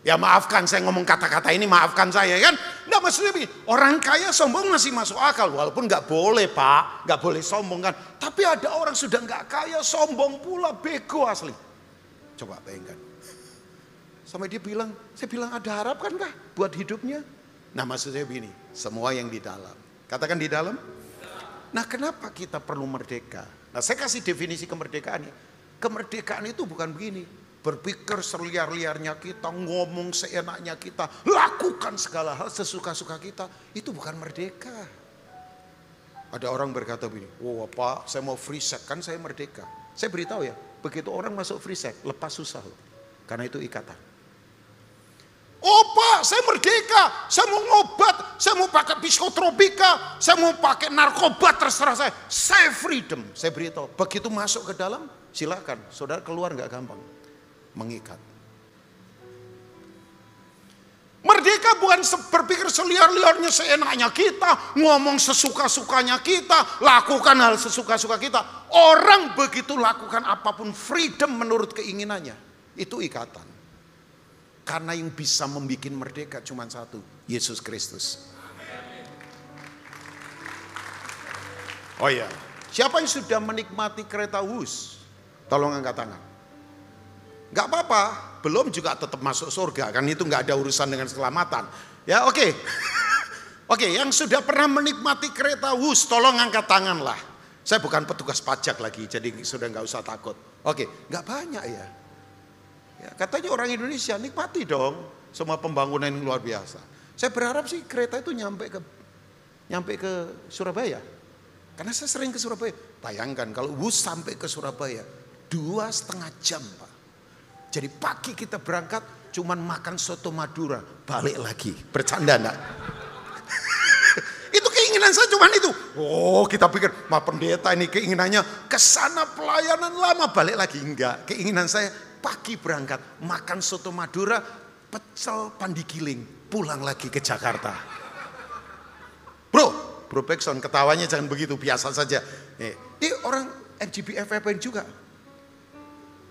Ya maafkan saya ngomong kata-kata ini, maafkan saya kan. Nggak maksudnya begini, orang kaya sombong masih masuk akal. Walaupun nggak boleh Pak, nggak boleh sombong kan. Tapi ada orang sudah nggak kaya, sombong pula, bego asli. Coba bayangkan. Sampai dia bilang, saya bilang ada harap kan kah buat hidupnya? Nah maksudnya begini, semua yang di dalam. Katakan di dalam. Nah kenapa kita perlu merdeka? Nah saya kasih definisi kemerdekaan. Kemerdekaan itu bukan begini. Berpikir seliar-liarnya kita, ngomong seenaknya kita, lakukan segala hal sesuka-suka kita. Itu bukan merdeka. Ada orang berkata begini, oh Pak saya mau free sex, kan saya merdeka. Saya beritahu ya, begitu orang masuk free sex, lepas susah loh. Karena itu ikatan. Oh Pak saya merdeka, saya mau ngobat, saya mau pakai psikotropika, saya mau pakai narkoba, terserah saya freedom. Saya beritahu, begitu masuk ke dalam, silakan, saudara keluar nggak gampang. Mengikat. Merdeka bukan berpikir seliar-liarnya seenaknya kita, ngomong sesuka-sukanya kita, lakukan hal sesuka-suka kita. Orang begitu lakukan apapun freedom menurut keinginannya, itu ikatan. Karena yang bisa membuat merdeka cuma satu, Yesus Kristus. Oh iya, siapa yang sudah menikmati kereta Wus? Tolong angkat tangan. Gak apa-apa, belum juga tetap masuk surga, kan itu gak ada urusan dengan keselamatan. Ya oke. Oke, yang sudah pernah menikmati kereta Wus, tolong angkat tangan lah. Saya bukan petugas pajak lagi, jadi sudah gak usah takut. Oke, gak banyak ya. Ya katanya orang Indonesia, nikmati dong semua pembangunan yang luar biasa. Saya berharap sih kereta itu nyampe ke Surabaya. Karena saya sering ke Surabaya. Bayangkan kalau Wus sampai ke Surabaya, 2,5 jam Pak. Jadi pagi kita berangkat cuman makan soto Madura, balik lagi. Bercanda enggak? Itu keinginan saya cuman itu. Oh kita pikir, pendeta ini keinginannya kesana pelayanan lama balik lagi. Enggak, keinginan saya pagi berangkat makan soto Madura, pecel pandigiling, pulang lagi ke Jakarta. Bro Bekson ketawanya jangan begitu, biasa saja. Ini orang MGBFFN juga.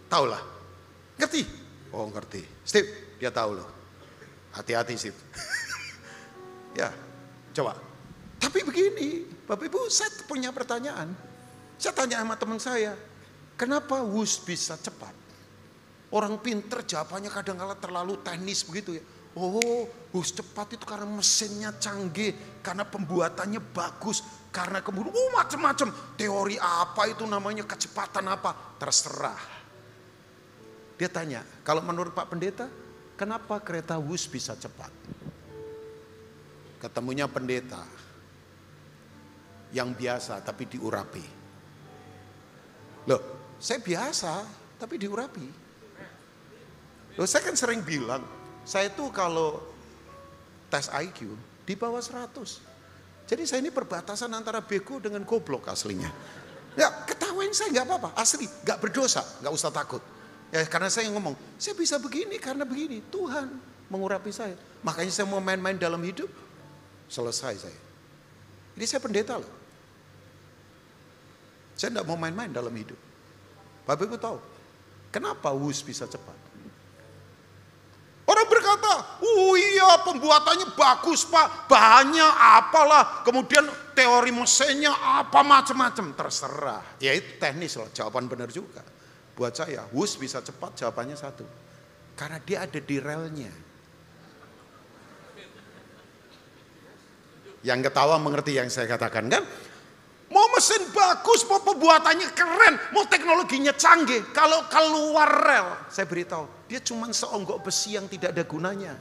Tahu lah. Ngerti? Oh ngerti. Steve, dia tahu loh. Hati-hati Steve. Ya, coba. Tapi begini, Bapak Ibu, saya punya pertanyaan. Saya tanya sama teman saya, kenapa Wus bisa cepat? Orang pinter jawabannya kadang-kadang terlalu teknis begitu ya. Oh, Wus cepat itu karena mesinnya canggih, karena pembuatannya bagus, karena kemudian macam-macam teori apa itu namanya kecepatan apa, terserah. Dia tanya, kalau menurut Pak Pendeta, kenapa kereta Wus bisa cepat? Ketemunya pendeta yang biasa tapi diurapi. Loh, saya biasa tapi diurapi. Loh, saya kan sering bilang, saya itu kalau tes IQ di bawah 100. Jadi saya ini perbatasan antara bego dengan goblok aslinya. Ya, ketawain saya nggak apa-apa, asli, nggak berdosa, nggak usah takut. Ya karena saya ngomong, saya bisa begini karena begini. Tuhan mengurapi saya. Makanya saya mau main-main dalam hidup, selesai saya. Jadi saya pendeta loh. Saya tidak mau main-main dalam hidup. Bapak Ibu tahu, kenapa Wus bisa cepat? Orang berkata, oh iya pembuatannya bagus Pak, bahannya apalah, kemudian teori mesinnya apa macam-macam, terserah. Ya itu teknis loh, jawaban benar juga. Buat saya, Wus bisa cepat jawabannya satu. Karena dia ada di relnya. Yang ketawa mengerti yang saya katakan kan? Mau mesin bagus, mau pembuatannya keren, mau teknologinya canggih. Kalau keluar rel, saya beritahu, dia cuma seonggok besi yang tidak ada gunanya.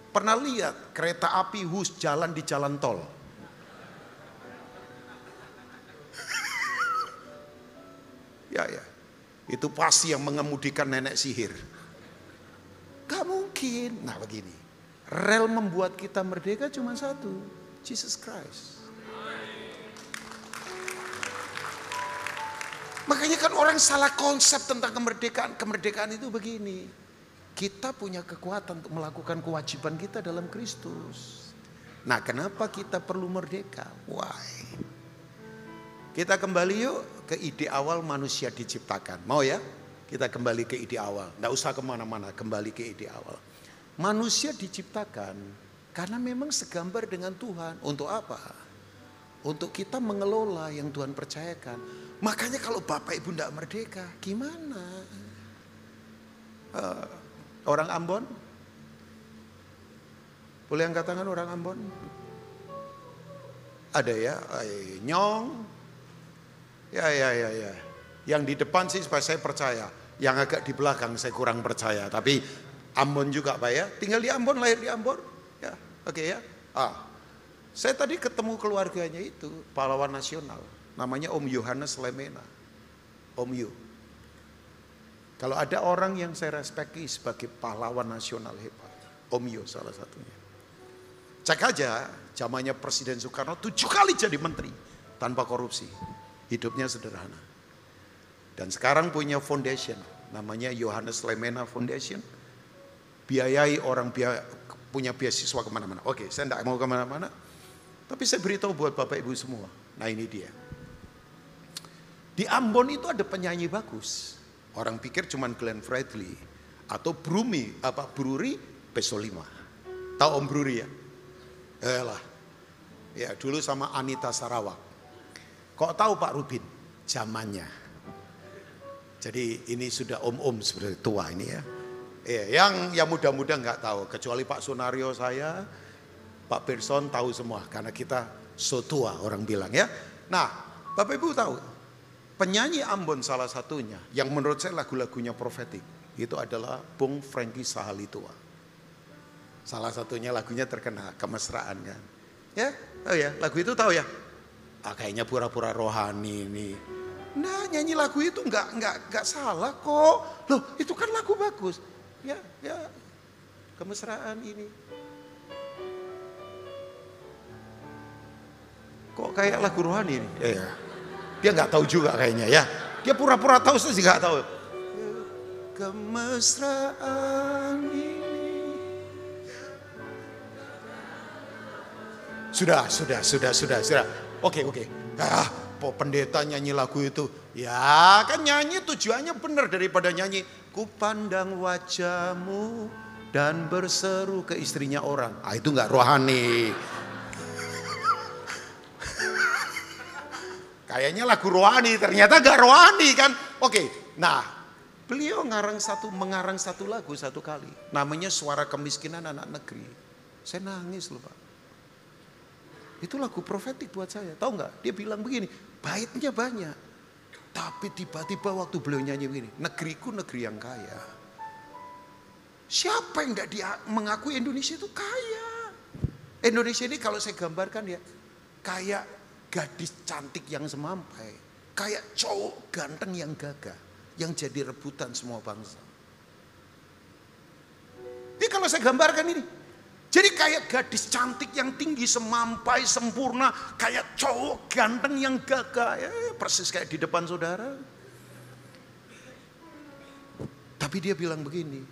Pernah lihat kereta api jalan di jalan tol? Ya, itu pasti yang mengemudikan nenek sihir. Gak mungkin. Nah begini, rel membuat kita merdeka cuma satu, Jesus Christ. Makanya kan orang salah konsep tentang kemerdekaan. Kemerdekaan itu begini, kita punya kekuatan untuk melakukan kewajiban kita dalam Kristus. Nah kenapa kita perlu merdeka? Why? Kita kembali yuk ke ide awal manusia diciptakan. Mau ya? Kita kembali ke ide awal. Nggak usah kemana-mana, kembali ke ide awal. Manusia diciptakan karena memang segambar dengan Tuhan. Untuk apa? Untuk kita mengelola yang Tuhan percayakan. Makanya kalau Bapak Ibu tidak merdeka, gimana? Orang Ambon? Boleh angkat tangan orang Ambon? Ada ya? Nyong? Ya. Yang di depan sih saya percaya. Yang agak di belakang saya kurang percaya. Tapi Ambon juga Pak ya. Tinggal di Ambon, lahir di Ambon. Ya, oke ya. Saya tadi ketemu keluarganya itu, pahlawan nasional. Namanya Om Yohanes Lemena. Om Yo. Kalau ada orang yang saya respekti sebagai pahlawan nasional hebat, Om Yo salah satunya. Cek aja, zamannya Presiden Soekarno 7 kali jadi menteri tanpa korupsi. Hidupnya sederhana. Dan sekarang punya foundation, namanya Yohanes Lemena Foundation. Biayai orang punya beasiswa kemana-mana. Oke, saya tidak mau kemana-mana. Tapi saya beritahu buat Bapak Ibu semua. Nah ini dia. Di Ambon itu ada penyanyi bagus. Orang pikir cuman Glenn Fredly atau Bruri Pesolima. Tahu Om Bruri ya? Ya dulu sama Anita Sarawak. Kok tahu Pak Rubin? Zamannya. Jadi ini sudah om-om seperti tua ini ya. Yang muda-muda nggak tahu. Kecuali Pak Sunario saya, Pak Person tahu semua. Karena kita so tua orang bilang ya. Nah Bapak Ibu tahu. Penyanyi Ambon salah satunya yang menurut saya lagu-lagunya profetik itu adalah Bung Frankie Sahalitua. Salah satunya lagunya terkenal Kemesraan kan. Ya, tahu ya, lagu itu tahu ya. Kayaknya pura-pura rohani ini. Nah, nyanyi lagu itu enggak salah kok. Loh, itu kan lagu bagus. Ya, Kemesraan ini. Kok kayak lagu rohani ini? Ya. Dia nggak tahu juga kayaknya ya. Dia pura-pura tahu sih nggak tahu. Kemesraan ini. Sudah. Oke. Pendeta nyanyi lagu itu. Ya kan nyanyi tujuannya benar daripada nyanyi. Ku pandang wajahmu dan berseru ke istrinya orang. Itu nggak rohani. Kayaknya lagu rohani, ternyata gak rohani kan. Oke, nah beliau mengarang satu lagu satu kali. Namanya Suara Kemiskinan Anak Negeri. Saya nangis loh Pak. Itu lagu profetik buat saya. Tahu gak? Dia bilang begini, baitnya banyak. Tapi tiba-tiba waktu beliau nyanyi begini, negeriku negeri yang kaya. Siapa yang gak mengakui Indonesia itu kaya? Indonesia ini kalau saya gambarkan ya, kayak gadis cantik yang semampai, kayak cowok ganteng yang gagah, yang jadi rebutan semua bangsa. Ini kalau saya gambarkan ini, jadi kayak gadis cantik yang tinggi, semampai, sempurna, kayak cowok ganteng yang gagah, persis kayak di depan saudara. Tapi dia bilang begini,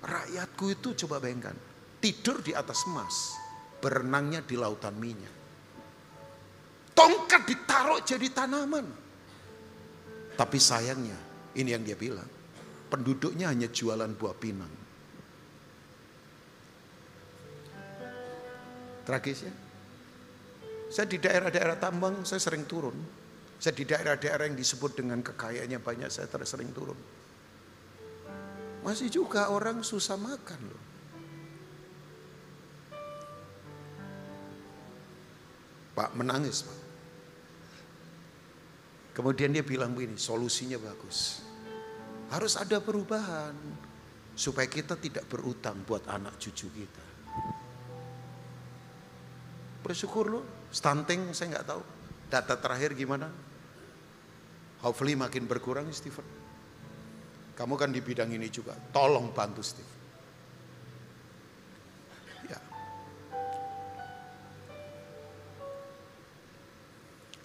rakyatku itu coba bayangkan, tidur di atas emas, berenangnya di lautan minyak. Tongkat ditaruh jadi tanaman. Tapi sayangnya, ini yang dia bilang, penduduknya hanya jualan buah pinang. Tragis ya. Saya di daerah-daerah tambang, saya sering turun. Saya di daerah-daerah yang disebut dengan kekayaannya banyak, saya sering turun. Masih juga orang susah makan loh. Pak menangis Pak. Kemudian dia bilang begini, solusinya bagus. Harus ada perubahan supaya kita tidak berutang buat anak cucu kita. Bersyukur loh, stunting saya nggak tahu. Data terakhir gimana? Hopefully makin berkurang Stephen. Kamu kan di bidang ini juga, tolong bantu Stephen. Ya.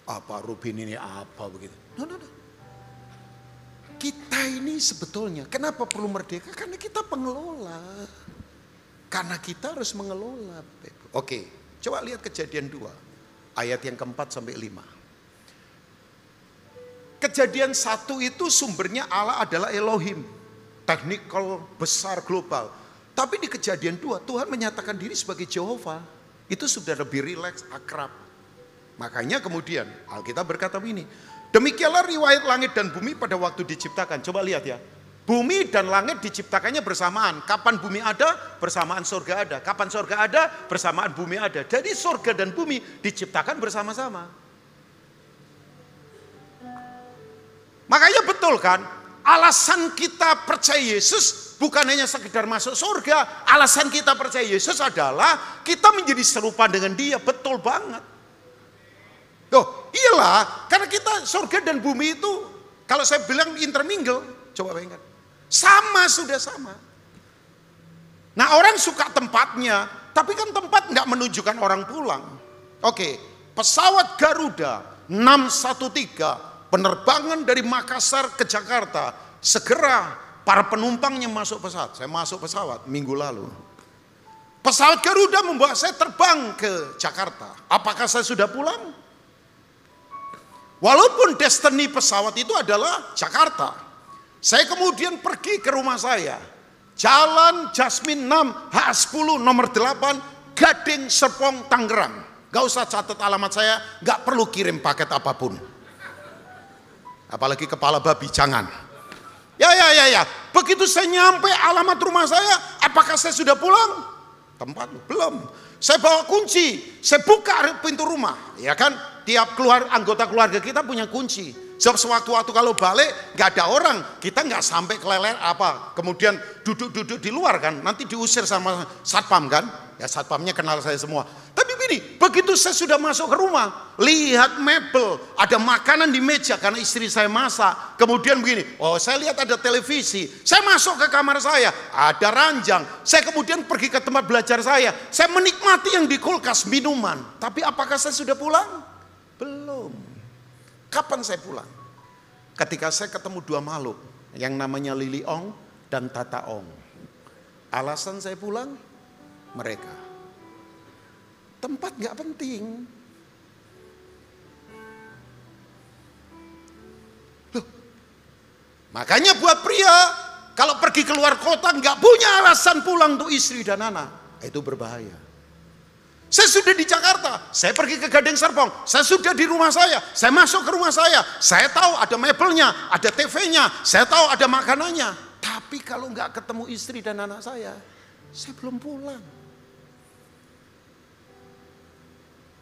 Apa Rubin ini apa begitu? No. Kita ini sebetulnya, kenapa perlu merdeka? Karena kita pengelola. Karena kita harus mengelola. Oke, coba lihat Kejadian 2. Ayat yang keempat sampai 5. Kejadian 1 itu sumbernya Allah adalah Elohim. Teknikal, besar, global. Tapi di Kejadian 2 Tuhan menyatakan diri sebagai Jehovah. Itu sudah lebih rileks, akrab. Makanya kemudian Alkitab berkata begini. Demikianlah riwayat langit dan bumi pada waktu diciptakan. Coba lihat ya. Bumi dan langit diciptakannya bersamaan. Kapan bumi ada, bersamaan surga ada. Kapan surga ada, bersamaan bumi ada. Jadi surga dan bumi diciptakan bersama-sama. Makanya betul kan, alasan kita percaya Yesus bukan hanya sekedar masuk surga. Alasan kita percaya Yesus adalah kita menjadi serupa dengan Dia. Betul banget. Loh, iyalah, karena kita surga dan bumi itu, kalau saya bilang intermingle, coba bayangkan. Sudah sama. Nah orang suka tempatnya, tapi kan tempat nggak menunjukkan orang pulang. Oke, pesawat Garuda 613, penerbangan dari Makassar ke Jakarta, segera para penumpangnya masuk pesawat. Saya masuk pesawat minggu lalu. Pesawat Garuda membawa saya terbang ke Jakarta. Apakah saya sudah pulang? Walaupun destiny pesawat itu adalah Jakarta. Saya kemudian pergi ke rumah saya. Jalan Jasmine 6 H10 nomor 8 Gading Serpong Tangerang. Gak usah catat alamat saya, gak perlu kirim paket apapun. Apalagi kepala babi, jangan. Ya. Begitu saya nyampe alamat rumah saya, apakah saya sudah pulang? Tempat belum. Saya bawa kunci, saya buka pintu rumah, ya kan? Tiap anggota keluarga kita punya kunci. Sebab sewaktu-waktu kalau balik nggak ada orang, kita nggak sampai keleler apa. Kemudian duduk di luar kan, nanti diusir sama satpam kan? Ya satpamnya kenal saya semua. Tapi begini, begitu saya sudah masuk ke rumah, lihat mebel, ada makanan di meja karena istri saya masak. Kemudian begini, oh saya lihat ada televisi. Saya masuk ke kamar saya, ada ranjang. Saya kemudian pergi ke tempat belajar saya menikmati yang di kulkas minuman. Tapi apakah saya sudah pulang? Belum. Kapan saya pulang? Ketika saya ketemu dua makhluk yang namanya Lili Ong dan Tata Ong. Alasan saya pulang? Mereka. Tempat gak penting. Loh. Makanya buat pria kalau pergi keluar kota gak punya alasan pulang untuk istri dan anak. Itu berbahaya. Saya sudah di Jakarta, saya pergi ke Gading Serpong, saya sudah di rumah saya masuk ke rumah saya tahu ada mebelnya, ada TV-nya, saya tahu ada makanannya. Tapi kalau nggak ketemu istri dan anak saya belum pulang.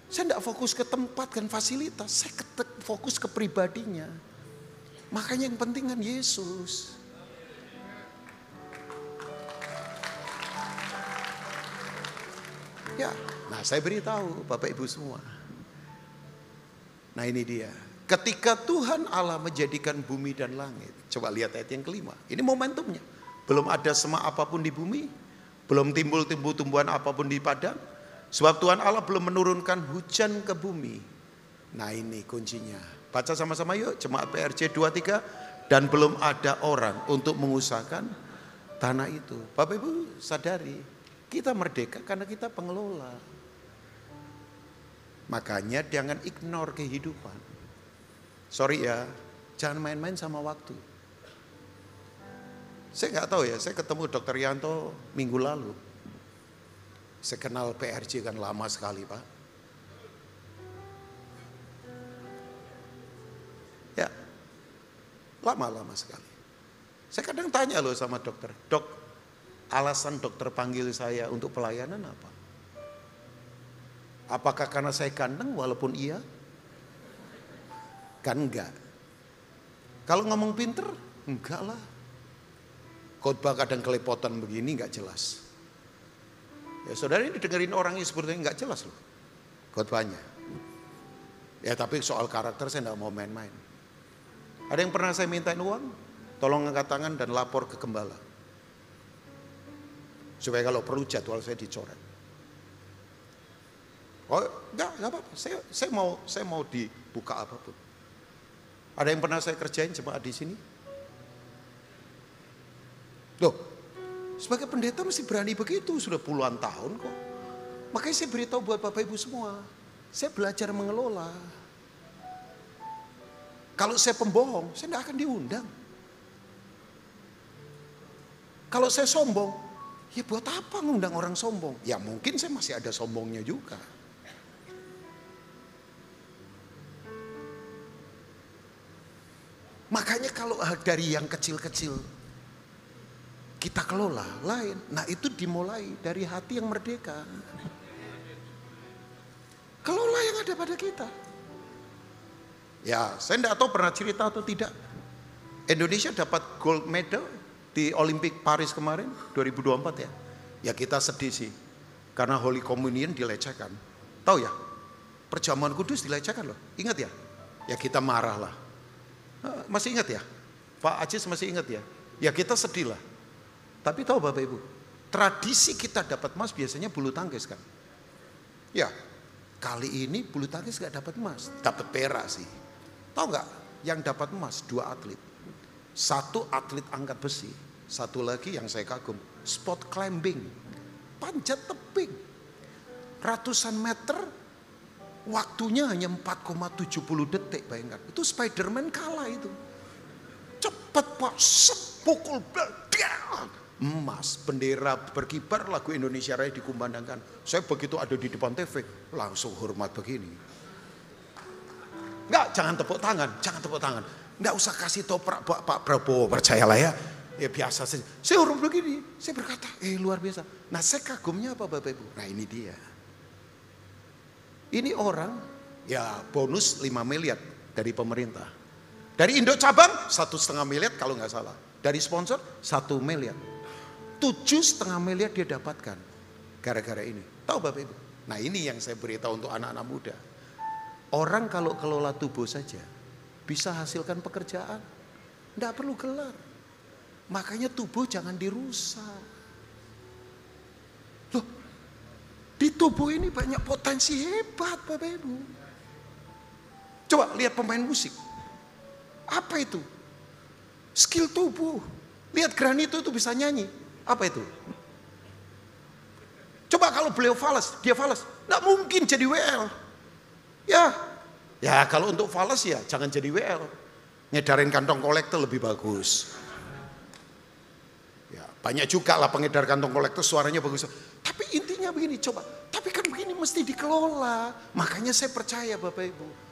Saya nggak fokus ke tempat dan fasilitas, saya fokus ke pribadinya. Makanya yang penting kan Yesus. Ya. Nah saya beritahu Bapak Ibu semua. Nah ini dia. Ketika Tuhan Allah menjadikan bumi dan langit. Coba lihat ayat yang kelima. Ini momentumnya. Belum ada semak apapun di bumi. Belum timbul tumbuhan apapun di padang. Sebab Tuhan Allah belum menurunkan hujan ke bumi. Nah ini kuncinya. Baca sama-sama yuk. Jemaat PRJ 23. Dan belum ada orang untuk mengusahakan tanah itu. Bapak Ibu sadari. Kita merdeka karena kita pengelola. Makanya jangan ignore kehidupan. Sorry ya, jangan main-main sama waktu. Saya nggak tahu ya, saya ketemu Dr. Yanto minggu lalu. Saya kenal PRJ kan lama sekali Pak. Ya, lama-lama sekali. Saya kadang tanya loh sama dokter, dok, alasan dokter panggil saya untuk pelayanan apa? Apakah karena saya ganteng walaupun iya? Kan enggak. Kalau ngomong pinter, enggak lah. Khotbah kadang kelepotan begini enggak jelas. Ya saudara ini dengerin orangnya sepertinya enggak jelas loh khotbahnya. Ya tapi soal karakter saya enggak mau main-main. Ada yang pernah saya mintain uang? Tolong angkat tangan dan lapor ke gembala. Supaya kalau perlu jadwal saya dicoret. Oh enggak apa-apa. Saya mau dibuka apapun. Ada yang pernah saya kerjain jemaat di sini? Loh, sebagai pendeta mesti berani begitu, sudah puluhan tahun kok. Makanya saya beritahu buat Bapak Ibu semua, saya belajar mengelola. Kalau saya pembohong, saya tidak akan diundang. Kalau saya sombong, ya buat apa ngundang orang sombong? Ya mungkin saya masih ada sombongnya juga. Makanya kalau dari yang kecil-kecil kita kelola lain. Nah itu dimulai dari hati yang merdeka. Kelola yang ada pada kita. Ya saya tidak tahu pernah cerita atau tidak. Indonesia dapat gold medal di Olimpik Paris kemarin 2024 ya. Ya kita sedih sih. Karena Holy Communion dilecehkan. Tahu ya? Perjamuan kudus dilecehkan loh. Ingat ya? Ya kita marah lah. Masih ingat ya? Pak Ajis masih ingat ya? Ya kita sedih lah. Tapi tahu Bapak Ibu, tradisi kita dapat emas biasanya bulu tangkis kan? Ya, kali ini bulu tangkis gak dapat emas, dapat perak sih. Tahu gak? Yang dapat emas 2 atlet. 1 atlet angkat besi, 1 lagi yang saya kagum, spot climbing, panjat tebing, ratusan meter. Waktunya hanya 4,70 detik, bayangkan. Itu Spiderman kalah itu. Cepat Pak, sepukul emas, bendera berkibar, lagu Indonesia Raya dikumandangkan. Saya begitu ada di depan TV, langsung hormat begini. Enggak, jangan tepuk tangan, jangan tepuk tangan. Enggak usah kasih tahu Pak Prabowo, percayalah ya. Ya biasa saja. Saya hormat begini, saya berkata, luar biasa. Nah saya kagumnya apa Bapak Ibu? Nah ini dia. Ini orang ya bonus 5 miliar dari pemerintah. Dari Indo cabang 1,5 miliar kalau nggak salah. Dari sponsor 1 miliar. 7,5 miliar dia dapatkan gara-gara ini. Tahu Bapak Ibu? Nah ini yang saya beritahu untuk anak-anak muda. Orang kalau kelola tubuh saja bisa hasilkan pekerjaan. Nggak perlu gelar. Makanya tubuh jangan dirusak. Loh, di tubuh ini banyak potensi hebat Bapak Ibu. Coba lihat pemain musik. Apa itu? Skill tubuh. Lihat Granito itu bisa nyanyi. Apa itu? Coba kalau beliau falas, dia falas. Nggak mungkin jadi WL. Ya kalau untuk falas ya jangan jadi WL. Ngedarin kantong kolektor lebih bagus. Ya banyak juga lah pengedar kantong kolektor suaranya bagus. Tapi intinya begini, coba. Tapi kan begini mesti dikelola. Makanya saya percaya Bapak Ibu.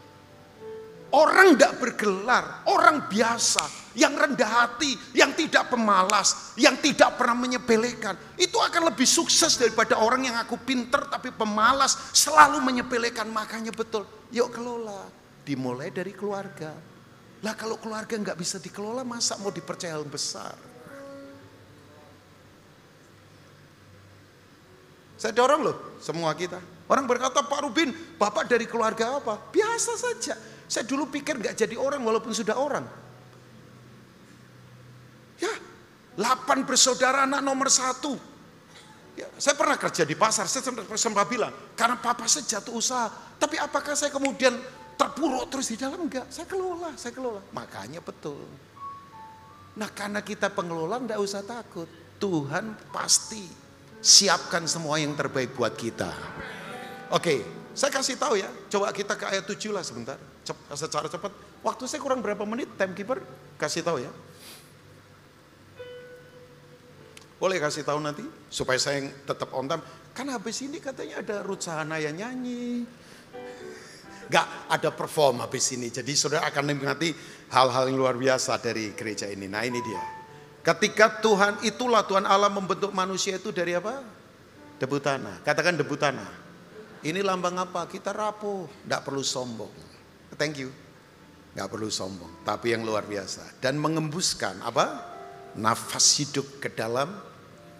Orang tidak bergelar, orang biasa, yang rendah hati, yang tidak pemalas, yang tidak pernah menyepelekan. Itu akan lebih sukses daripada orang yang aku pinter tapi pemalas, selalu menyepelekan. Makanya betul, yuk kelola. Dimulai dari keluarga. Lah kalau keluarga nggak bisa dikelola, masa mau dipercaya yang besar? Saya dorong loh semua kita. Orang berkata, Pak Rubin, Bapak dari keluarga apa? Biasa saja. Saya dulu pikir gak jadi orang walaupun sudah orang. Ya, 8 bersaudara anak nomor 1. Ya, saya pernah kerja di pasar, saya sempat bilang, karena papa saya jatuh usaha. Tapi apakah saya kemudian terpuruk terus di dalam? Enggak, saya kelola. Makanya betul. Nah karena kita pengelola gak usah takut. Tuhan pasti siapkan semua yang terbaik buat kita. Oke, saya kasih tahu ya. Coba kita ke ayat 7 lah sebentar. Secara cepat. Waktu saya kurang berapa menit, timekeeper kasih tahu ya. Boleh kasih tahu nanti supaya saya tetap on time. Kan habis ini katanya ada Ruth Sahanaya nyanyi. Gak ada perform habis ini. Jadi saudara akan menikmati hal-hal yang luar biasa dari gereja ini. Nah ini dia. Ketika itulah Tuhan Allah membentuk manusia itu dari apa? Debu tanah. Katakan debu tanah. Ini lambang apa? Kita rapuh, tidak perlu sombong. Thank you. Nggak perlu sombong, tapi yang luar biasa. Dan mengembuskan apa? Nafas hidup ke dalam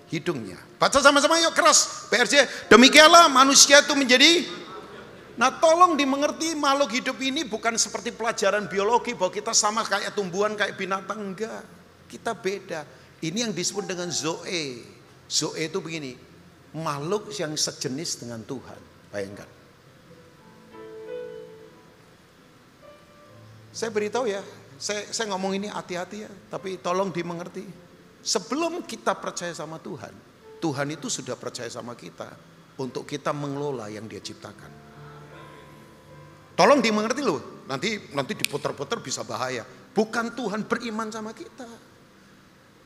hidungnya. Baca sama-sama yuk keras. PRJ, demikianlah manusia itu menjadi. Nah tolong dimengerti, makhluk hidup ini bukan seperti pelajaran biologi bahwa kita sama kayak tumbuhan, kayak binatang. Enggak, kita beda. Ini yang disebut dengan zoe. Zoe itu begini, makhluk yang sejenis dengan Tuhan. Bayangkan. Saya beritahu ya, saya ngomong ini hati-hati ya, tapi tolong dimengerti. Sebelum kita percaya sama Tuhan, Tuhan itu sudah percaya sama kita untuk kita mengelola yang Dia ciptakan. Tolong dimengerti loh, nanti diputar-putar bisa bahaya. Bukan Tuhan beriman sama kita.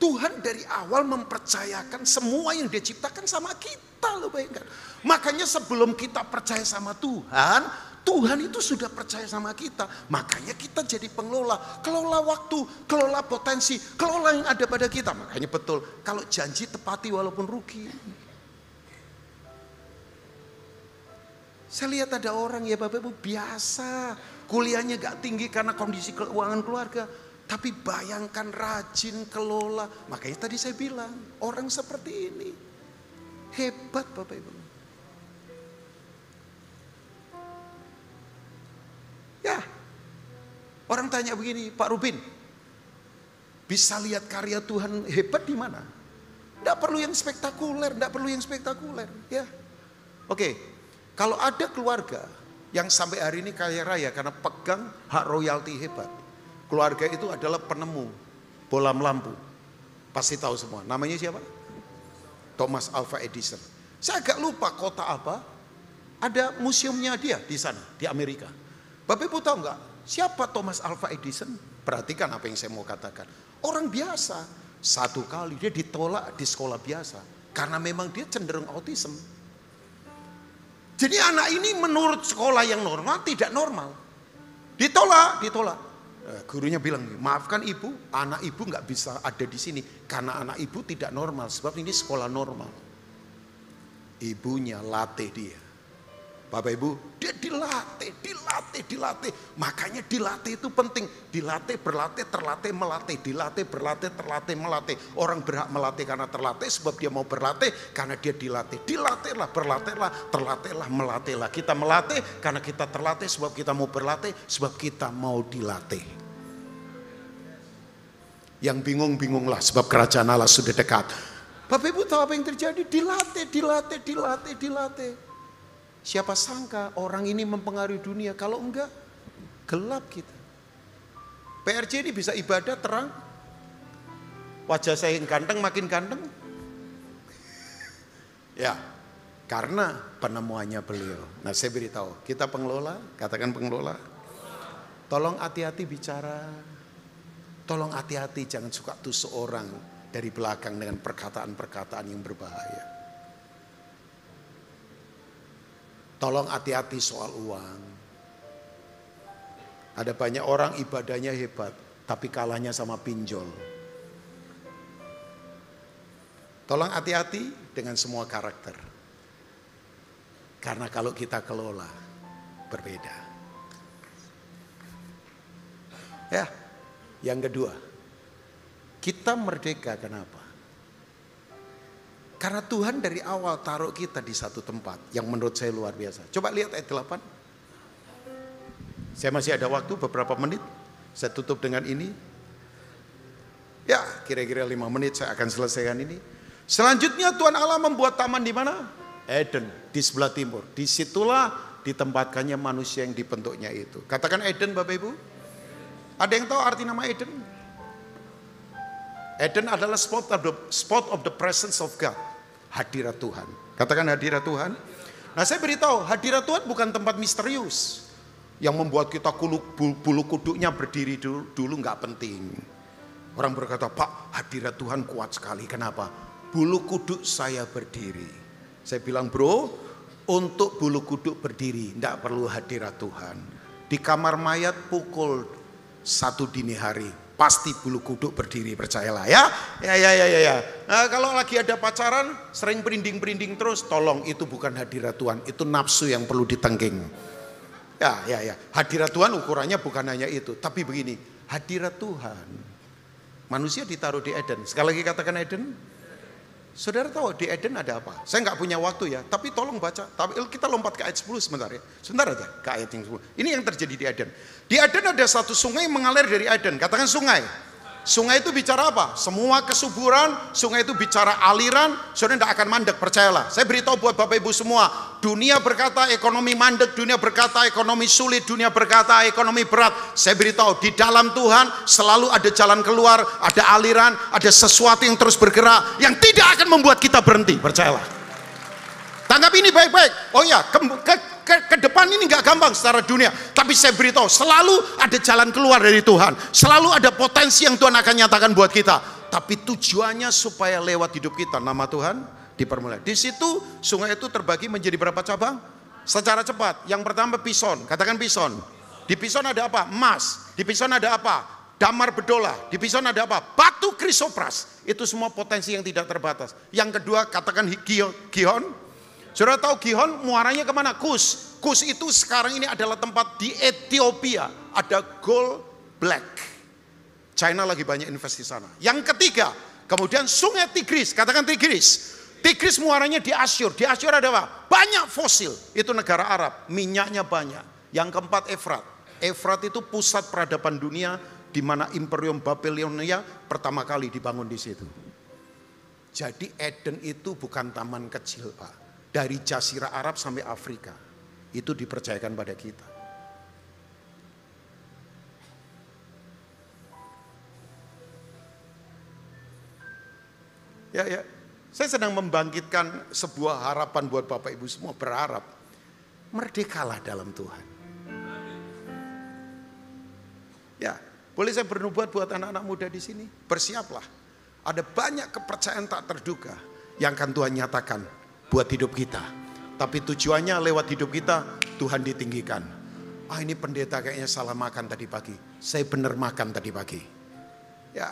Tuhan dari awal mempercayakan semua yang Dia ciptakan sama kita loh, bayangkan. Makanya sebelum kita percaya sama Tuhan, Tuhan itu sudah percaya sama kita. Makanya kita jadi pengelola. Kelola waktu, kelola potensi, kelola yang ada pada kita. Makanya betul, kalau janji tepati walaupun rugi. Saya lihat ada orang ya Bapak Ibu biasa. Kuliahnya gak tinggi karena kondisi keuangan keluarga. Tapi bayangkan rajin kelola. Makanya tadi saya bilang, orang seperti ini hebat Bapak Ibu. Ya, orang tanya begini, Pak Rubin, bisa lihat karya Tuhan hebat di mana? Tidak perlu yang spektakuler, ya. Oke, kalau ada keluarga yang sampai hari ini kaya raya karena pegang hak royalti hebat, keluarga itu adalah penemu bola lampu. Pasti tahu semua. Namanya siapa? Thomas Alva Edison. Saya agak lupa kota apa. Ada museumnya dia di sana, di Amerika. Bapak Ibu tahu nggak siapa Thomas Alva Edison? Perhatikan apa yang saya mau katakan. Orang biasa, satu kali dia ditolak di sekolah biasa karena memang dia cenderung autism. Jadi anak ini menurut sekolah yang normal tidak normal. Ditolak. Gurunya bilang, maafkan ibu, anak ibu nggak bisa ada di sini karena anak ibu tidak normal sebab ini sekolah normal. Ibunya latih dia. Bapak Ibu, dia dilatih. Makanya dilatih itu penting. Dilatih, berlatih, terlatih, melatih. Dilatih, berlatih, terlatih, melatih. Orang berhak melatih karena terlatih sebab dia mau berlatih karena dia dilatih. Dilatihlah, berlatihlah, terlatihlah, melatihlah. Kita melatih karena kita terlatih sebab kita mau berlatih, sebab kita mau dilatih. Yang bingung-bingunglah sebab kerajaan Allah sudah dekat. Bapak Ibu tahu apa yang terjadi? Dilatih. Siapa sangka orang ini mempengaruhi dunia. Kalau enggak, gelap kita. PRJ ini bisa ibadah terang. Wajah saya yang ganteng makin ganteng. Ya, karena penemuannya beliau. Nah saya beritahu, kita pengelola, katakan pengelola. Tolong hati-hati bicara. Tolong hati-hati jangan suka tusuk orang dari belakang dengan perkataan-perkataan yang berbahaya. Tolong hati-hati soal uang. Ada banyak orang ibadahnya hebat, tapi kalahnya sama pinjol. Tolong hati-hati dengan semua karakter. Karena kalau kita kelola, berbeda. Ya, yang kedua, kita merdeka kenapa? Karena Tuhan dari awal taruh kita di satu tempat yang menurut saya luar biasa. Coba lihat ayat 8. Saya masih ada waktu beberapa menit. Saya tutup dengan ini. Ya, kira-kira 5 menit saya akan selesaikan ini. Selanjutnya Tuhan Allah membuat taman di mana? Eden, di sebelah timur. Disitulah ditempatkannya manusia yang dibentuknya itu. Katakan Eden Bapak Ibu. Ada yang tahu arti nama Eden? Eden adalah spot of the presence of God. Hadirat Tuhan. Katakan hadirat Tuhan. Nah saya beritahu, hadirat Tuhan bukan tempat misterius. Yang membuat kita bulu kuduknya berdiri dulu nggak penting. Orang berkata, Pak hadirat Tuhan kuat sekali. Kenapa? Bulu kuduk saya berdiri. Saya bilang bro, untuk bulu kuduk berdiri nggak perlu hadirat Tuhan. Di kamar mayat pukul 1 dini hari pasti bulu kuduk berdiri, percayalah ya. Ya. Nah, kalau lagi ada pacaran sering perinding terus, tolong itu bukan hadirat Tuhan, itu nafsu yang perlu ditengking. Ya. Hadirat Tuhan ukurannya bukan hanya itu, tapi begini, hadirat Tuhan. Manusia ditaruh di Eden. Sekali lagi katakan Eden. Saudara tahu di Eden ada apa? Saya nggak punya waktu ya, tapi tolong baca. Tapi kita lompat ke ayat 10 sebentar ya. Sebentar aja ke ayat yang 10. Ini yang terjadi di Eden. Di Eden ada satu sungai yang mengalir dari Eden. Katakan sungai. Sungai itu bicara apa? Semua kesuburan, sungai itu bicara aliran, saudara tidak akan mandek, percayalah. Saya beritahu buat Bapak Ibu semua, dunia berkata ekonomi mandek, dunia berkata ekonomi sulit, dunia berkata ekonomi berat. Saya beritahu, di dalam Tuhan selalu ada jalan keluar, ada aliran, ada sesuatu yang terus bergerak, yang tidak akan membuat kita berhenti, percayalah. Tanggap ini baik-baik. Oh ya, ke depan ini nggak gampang secara dunia, tapi saya beritahu selalu ada jalan keluar dari Tuhan, selalu ada potensi yang Tuhan akan nyatakan buat kita. Tapi tujuannya supaya lewat hidup kita nama Tuhan dipermuliakan. Di situ sungai itu terbagi menjadi berapa cabang? Secara cepat. Yang pertama Pison, katakan Pison. Di Pison ada apa? Emas. Di Pison ada apa? Damar bedola. Di Pison ada apa? Batu krisopras. Itu semua potensi yang tidak terbatas. Yang kedua katakan Gihon. Saudara tahu Gihon muaranya kemana? Kus. Kus itu sekarang ini adalah tempat di Ethiopia. Ada gold black. China lagi banyak investasi sana. Yang ketiga, kemudian sungai Tigris. Katakan Tigris. Tigris muaranya di Asyur. Di Asyur ada apa? Banyak fosil. Itu negara Arab. Minyaknya banyak. Yang keempat Efrat. Efrat itu pusat peradaban dunia di mana Imperium Babilonia pertama kali dibangun di situ. Jadi Eden itu bukan taman kecil, Pak. Dari Jazirah Arab sampai Afrika itu dipercayakan pada kita. Ya, saya sedang membangkitkan sebuah harapan buat Bapak Ibu semua, berharap merdekalah dalam Tuhan. Ya, boleh saya bernubuat buat anak-anak muda di sini? Bersiaplah. Ada banyak kepercayaan tak terduga yang akan Tuhan nyatakan buat hidup kita. Tapi tujuannya lewat hidup kita Tuhan ditinggikan. Ini pendeta kayaknya salah makan tadi pagi. Saya benar makan tadi pagi. Ya,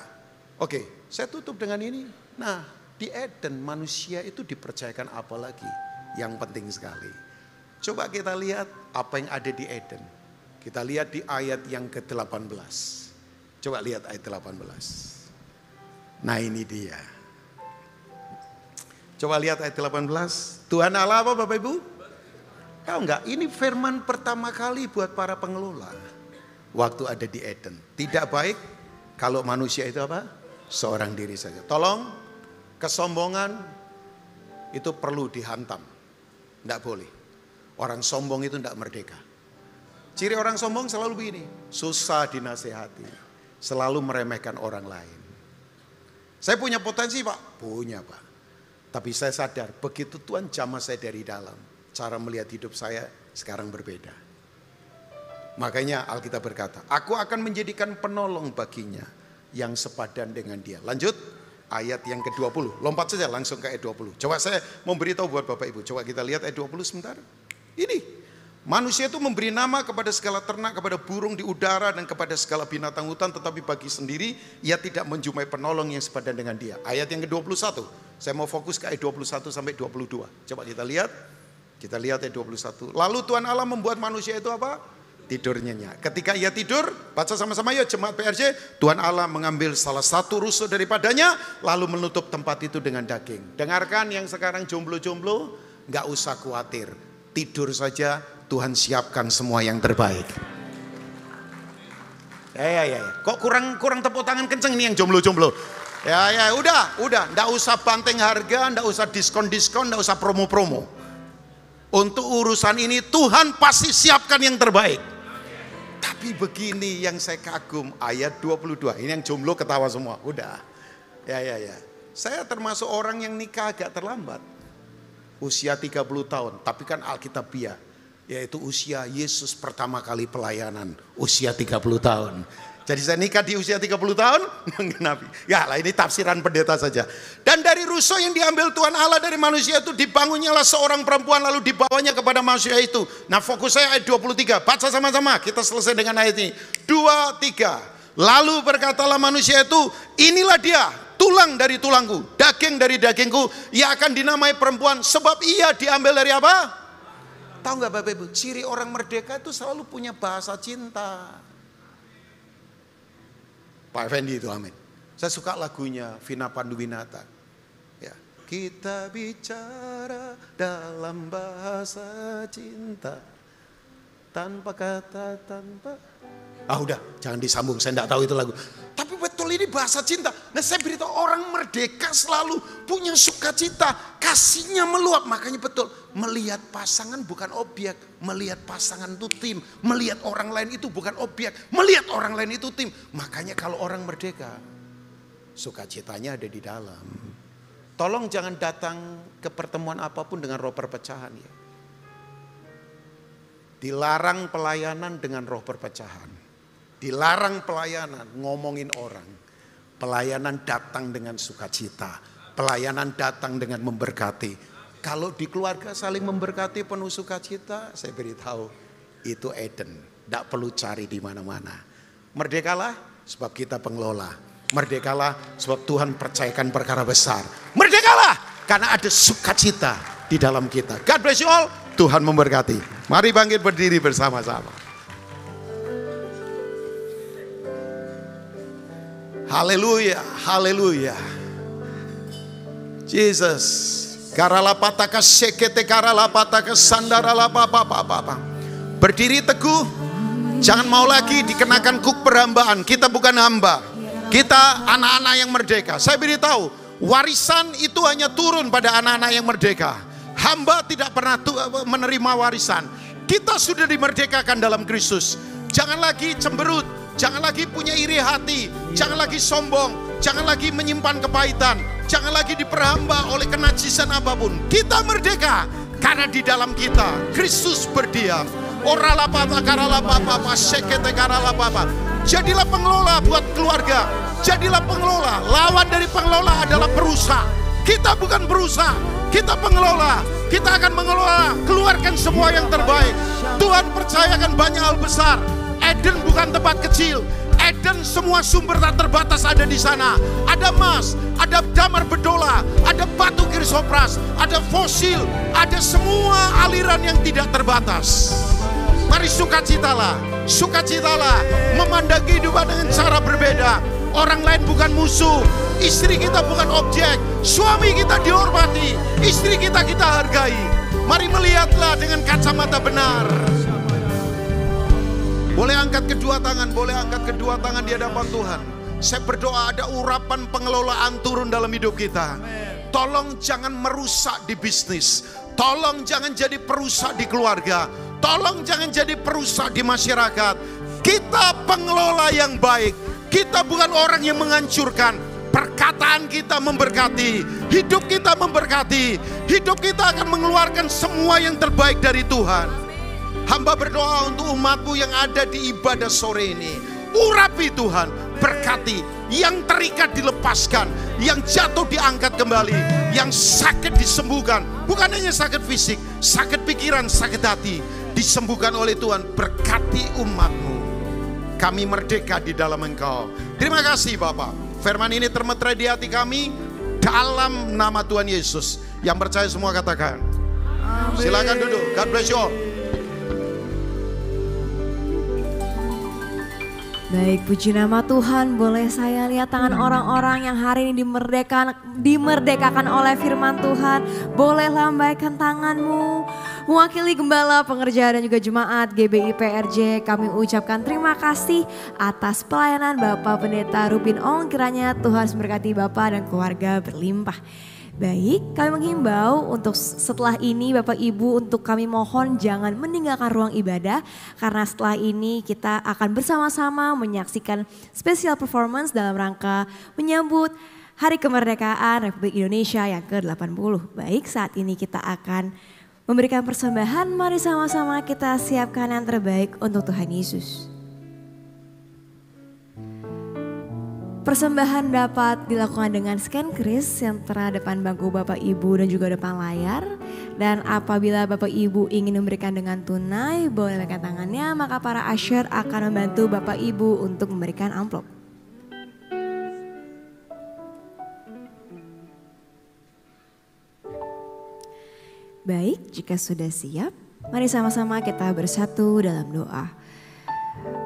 oke, saya tutup dengan ini. Nah, di Eden manusia itu dipercayakan apa lagi? Yang penting sekali. Coba kita lihat apa yang ada di Eden. Kita lihat di ayat yang ke-18. Coba lihat ayat 18. Nah, ini dia. Coba lihat ayat 18. Tuhan Allah apa Bapak Ibu? Tahu enggak? Ini firman pertama kali buat para pengelola. Waktu ada di Eden. Tidak baik kalau manusia itu apa? Seorang diri saja. Tolong, kesombongan itu perlu dihantam. Enggak boleh. Orang sombong itu enggak merdeka. Ciri orang sombong selalu begini. Susah dinasehati. Selalu meremehkan orang lain. Saya punya potensi Pak? Punya Pak. Tapi saya sadar begitu Tuhan jamah saya dari dalam, cara melihat hidup saya sekarang berbeda. Makanya Alkitab berkata, aku akan menjadikan penolong baginya yang sepadan dengan dia. Lanjut ayat yang ke-20, lompat saja langsung ke ayat 20. Coba saya memberitahu buat Bapak Ibu, coba kita lihat ayat 20 sebentar. Ini, manusia itu memberi nama kepada segala ternak, kepada burung di udara dan kepada segala binatang hutan, tetapi bagi sendiri ia tidak menjumpai penolong yang sepadan dengan dia. Ayat yang ke-21. Saya mau fokus ke ayat 21 sampai 22. Coba kita lihat. Kita lihat ayat 21. Lalu Tuhan Allah membuat manusia itu apa? Tidur nyenyak. Ketika ia tidur, baca sama-sama ya jemaat PRJ. Tuhan Allah mengambil salah satu rusuk daripadanya, lalu menutup tempat itu dengan daging. Dengarkan yang sekarang jomblo-jomblo, gak usah khawatir. Tidur saja, Tuhan siapkan semua yang terbaik. Ya. Kok kurang tepuk tangan kenceng nih yang jomblo-jomblo? Ya, udah, ndak usah banteng harga, ndak usah diskon-diskon, ndak usah promo-promo. Untuk urusan ini Tuhan pasti siapkan yang terbaik. Tapi begini yang saya kagum, ayat 22. Ini yang jomblo ketawa semua, udah. Ya. Saya termasuk orang yang nikah agak terlambat. Usia 30 tahun, tapi kan Alkitabiah, yaitu usia Yesus pertama kali pelayanan, usia 30 tahun. Jadi saya nikah di usia 30 tahun menggenapi. Ya lah ini tafsiran pendeta saja. Dan dari rusuk yang diambil Tuhan Allah dari manusia itu dibangunnyalah seorang perempuan lalu dibawanya kepada manusia itu. Nah fokus saya ayat 23. Baca sama-sama kita selesai dengan ayat ini. 2, 3. Lalu berkatalah manusia itu, inilah dia, tulang dari tulangku, daging dari dagingku, ia akan dinamai perempuan sebab ia diambil dari apa? Tahu nggak Bapak Ibu, ciri orang merdeka itu selalu punya bahasa cinta. Pak Effendi itu, amin. Saya suka lagunya Vina Panduwinata. Ya, kita bicara dalam bahasa cinta, tanpa kata, tanpa... udah, jangan disambung, saya tidak tahu itu lagu. Tapi betul ini bahasa cinta. Nah saya beritahu orang merdeka selalu punya sukacita, kasihnya meluap. Makanya betul, melihat pasangan bukan objek, melihat pasangan itu tim, melihat orang lain itu bukan objek, melihat orang lain itu tim. Makanya kalau orang merdeka, sukacitanya ada di dalam. Tolong jangan datang ke pertemuan apapun dengan roh perpecahan ya. Dilarang pelayanan dengan roh perpecahan. Dilarang pelayanan ngomongin orang. Pelayanan datang dengan sukacita. Pelayanan datang dengan memberkati. Kalau di keluarga saling memberkati penuh sukacita, saya beritahu itu Eden. Tidak perlu cari di mana-mana. Merdekalah sebab kita pengelola. Merdekalah sebab Tuhan percayakan perkara besar. Merdekalah karena ada sukacita di dalam kita. God bless you all. Tuhan memberkati. Mari bangkit berdiri bersama-sama. Haleluya, haleluya. Jesus. Karalapataka sekete karalapataka sandaralapapapapa. Berdiri teguh. Jangan mau lagi dikenakan kuk perhambaan. Kita bukan hamba. Kita anak-anak yang merdeka. Saya beritahu, warisan itu hanya turun pada anak-anak yang merdeka. Hamba tidak pernah menerima warisan. Kita sudah dimerdekakan dalam Kristus. Jangan lagi cemberut, jangan lagi punya iri hati, jangan lagi sombong, jangan lagi menyimpan kepahitan, jangan lagi diperhamba oleh kenajisan apapun. Kita merdeka karena di dalam kita Kristus berdiam. Oralapapa karalapapa sekete karalapapa. Jadilah pengelola buat keluarga. Jadilah pengelola. Lawan dari pengelola adalah perusak. Kita bukan perusak. Kita pengelola, kita akan mengelola, keluarkan semua yang terbaik. Tuhan percayakan banyak hal besar. Eden bukan tempat kecil. Eden semua sumber tak terbatas ada di sana. Ada emas, ada damar bedola, ada batu krisopras, ada fosil, ada semua aliran yang tidak terbatas. Mari sukacitalah, sukacitalah, memandang kehidupan dengan cara berbeda. Orang lain bukan musuh, istri kita bukan objek, suami kita dihormati, istri kita hargai. Mari melihatlah dengan kacamata benar. Boleh angkat kedua tangan, boleh angkat kedua tangan di hadapan Tuhan. Saya berdoa ada urapan pengelolaan turun dalam hidup kita. Tolong jangan merusak di bisnis, tolong jangan jadi perusak di keluarga, tolong jangan jadi perusak di masyarakat. Kita pengelola yang baik. Kita bukan orang yang menghancurkan. Perkataan kita memberkati, hidup kita memberkati, hidup kita akan mengeluarkan semua yang terbaik dari Tuhan. Hamba berdoa untuk umatmu yang ada di ibadah sore ini. Urapi Tuhan, berkati, yang terikat dilepaskan, yang jatuh diangkat kembali, yang sakit disembuhkan. Bukan hanya sakit fisik, sakit pikiran, sakit hati, disembuhkan oleh Tuhan. Berkati umatmu. Kami merdeka di dalam Engkau. Terima kasih Bapak. Firman ini termeterai di hati kami dalam nama Tuhan Yesus. Yang percaya semua katakan. Amin. Silakan duduk. God bless you all. Baik, puji nama Tuhan. Boleh saya lihat tangan orang-orang yang hari ini dimerdekakan oleh firman Tuhan. Boleh lambaikan tanganmu. Mewakili gembala, pengerja dan juga jemaat GBI PRJ, kami ucapkan terima kasih atas pelayanan Bapak Pendeta Rubin Ong. Kiranya Tuhan memberkati Bapak dan keluarga berlimpah. Baik, kami menghimbau untuk setelah ini Bapak Ibu, untuk kami mohon jangan meninggalkan ruang ibadah. Karena setelah ini kita akan bersama-sama menyaksikan special performance dalam rangka menyambut Hari Kemerdekaan Republik Indonesia yang ke-80. Baik, saat ini kita akan memberikan persembahan. Mari sama-sama kita siapkan yang terbaik untuk Tuhan Yesus. Persembahan dapat dilakukan dengan scan kris yang terhadap depan bangku Bapak Ibu dan juga depan layar. Dan apabila Bapak Ibu ingin memberikan dengan tunai, boleh angkat tangannya, maka para usher akan membantu Bapak Ibu untuk memberikan amplop. Baik, jika sudah siap, mari sama-sama kita bersatu dalam doa.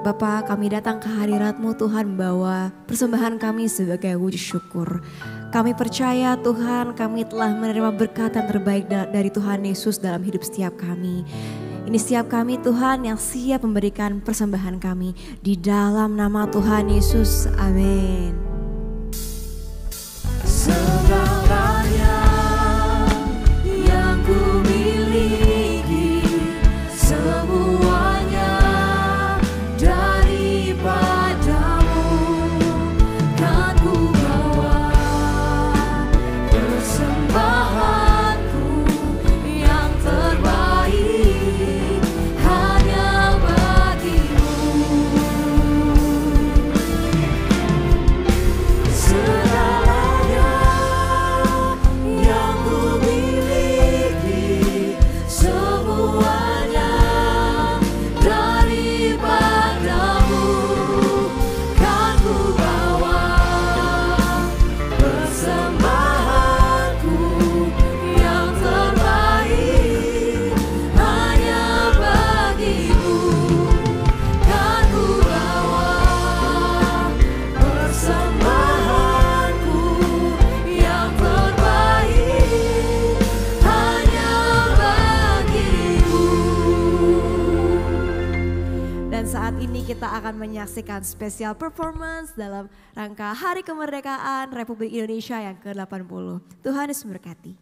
Bapa, kami datang ke hadirat-Mu Tuhan, bawa persembahan kami sebagai wujud syukur. Kami percaya Tuhan, kami telah menerima berkat yang terbaik dari Tuhan Yesus dalam hidup setiap kami. Ini setiap kami Tuhan yang siap memberikan persembahan kami di dalam nama Tuhan Yesus. Amin. Segalanya yang ku miliki, semuanya daripadamu, kan ku bawa persembahanku yang terbaik hanya bagimu. Segalanya yang ku miliki, semuanya daripadamu, kan ku bawa persembahanku yang terbaik hanya bagimu, kan ku bawa persembahanku yang terbaik hanya bagimu. Dan saat ini kita akan menyaksikan spesial performance dalam rangka Hari Kemerdekaan Republik Indonesia yang ke-80. Tuhan Yesus memberkati.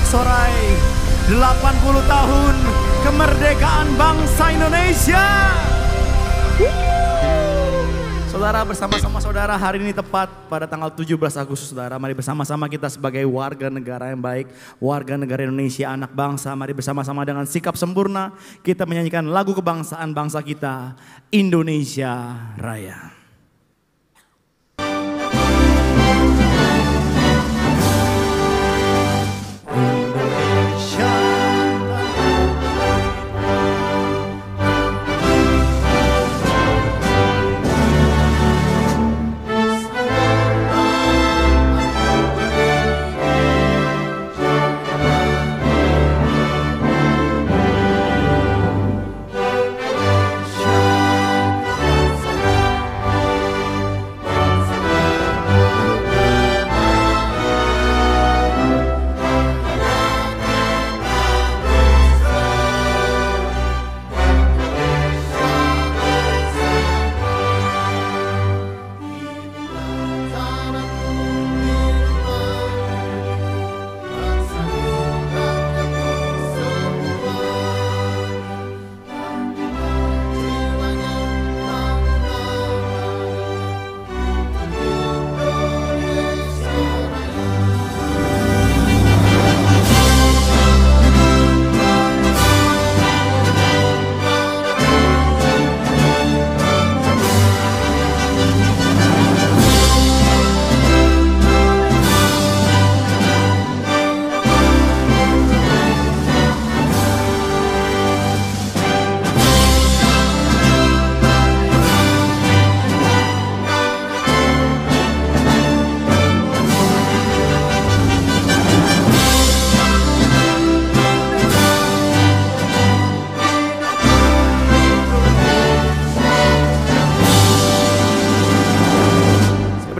sorak-sorai 80 tahun kemerdekaan bangsa Indonesia. Saudara, bersama-sama saudara, hari ini tepat pada tanggal 17 Agustus saudara. Mari bersama-sama kita sebagai warga negara yang baik, warga negara Indonesia, anak bangsa. Mari bersama-sama dengan sikap sempurna kita menyanyikan lagu kebangsaan bangsa kita, Indonesia Raya.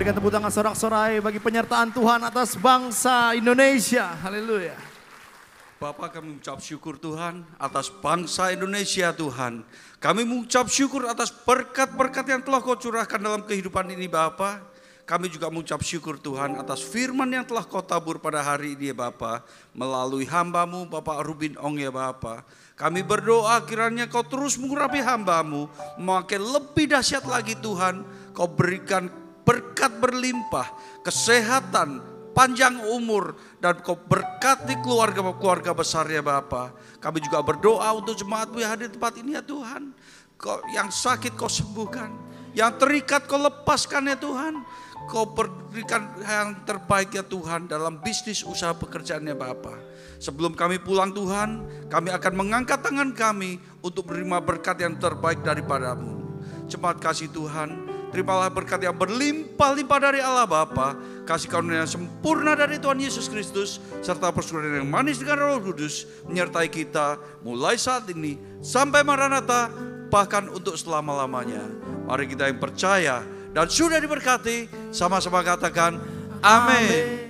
Tepuk tangan sorak-sorai bagi penyertaan Tuhan atas bangsa Indonesia. Haleluya. Bapak, kami mengucap syukur Tuhan atas bangsa Indonesia Tuhan. Kami mengucap syukur atas berkat-berkat yang telah Kau curahkan dalam kehidupan ini Bapak. Kami juga mengucap syukur Tuhan atas firman yang telah Kau tabur pada hari ini ya Bapak. Melalui hamba-Mu Bapak Rubin Ong ya Bapak. Kami berdoa kiranya Kau terus mengurapi hamba-Mu. Memakai lebih dahsyat lagi Tuhan. Kau berikan berkat berlimpah, kesehatan, panjang umur, dan Kau berkati keluarga-keluarga besar ya Bapa. Kami juga berdoa untuk jemaat-Mu yang hadir di tempat ini ya Tuhan. Yang sakit Kau sembuhkan, yang terikat Kau lepaskan ya Tuhan. Kau berikan yang terbaik ya Tuhan dalam bisnis usaha pekerjaannya Bapa. Sebelum kami pulang Tuhan, kami akan mengangkat tangan kami untuk menerima berkat yang terbaik daripada-Mu. Jemaat kasih Tuhan, terimalah berkat yang berlimpah-limpah dari Allah Bapa, kasih karunia yang sempurna dari Tuhan Yesus Kristus, serta persekutuan yang manis dengan Roh Kudus menyertai kita mulai saat ini sampai Maranatha, bahkan untuk selama-lamanya. Mari kita yang percaya dan sudah diberkati, sama-sama katakan amin.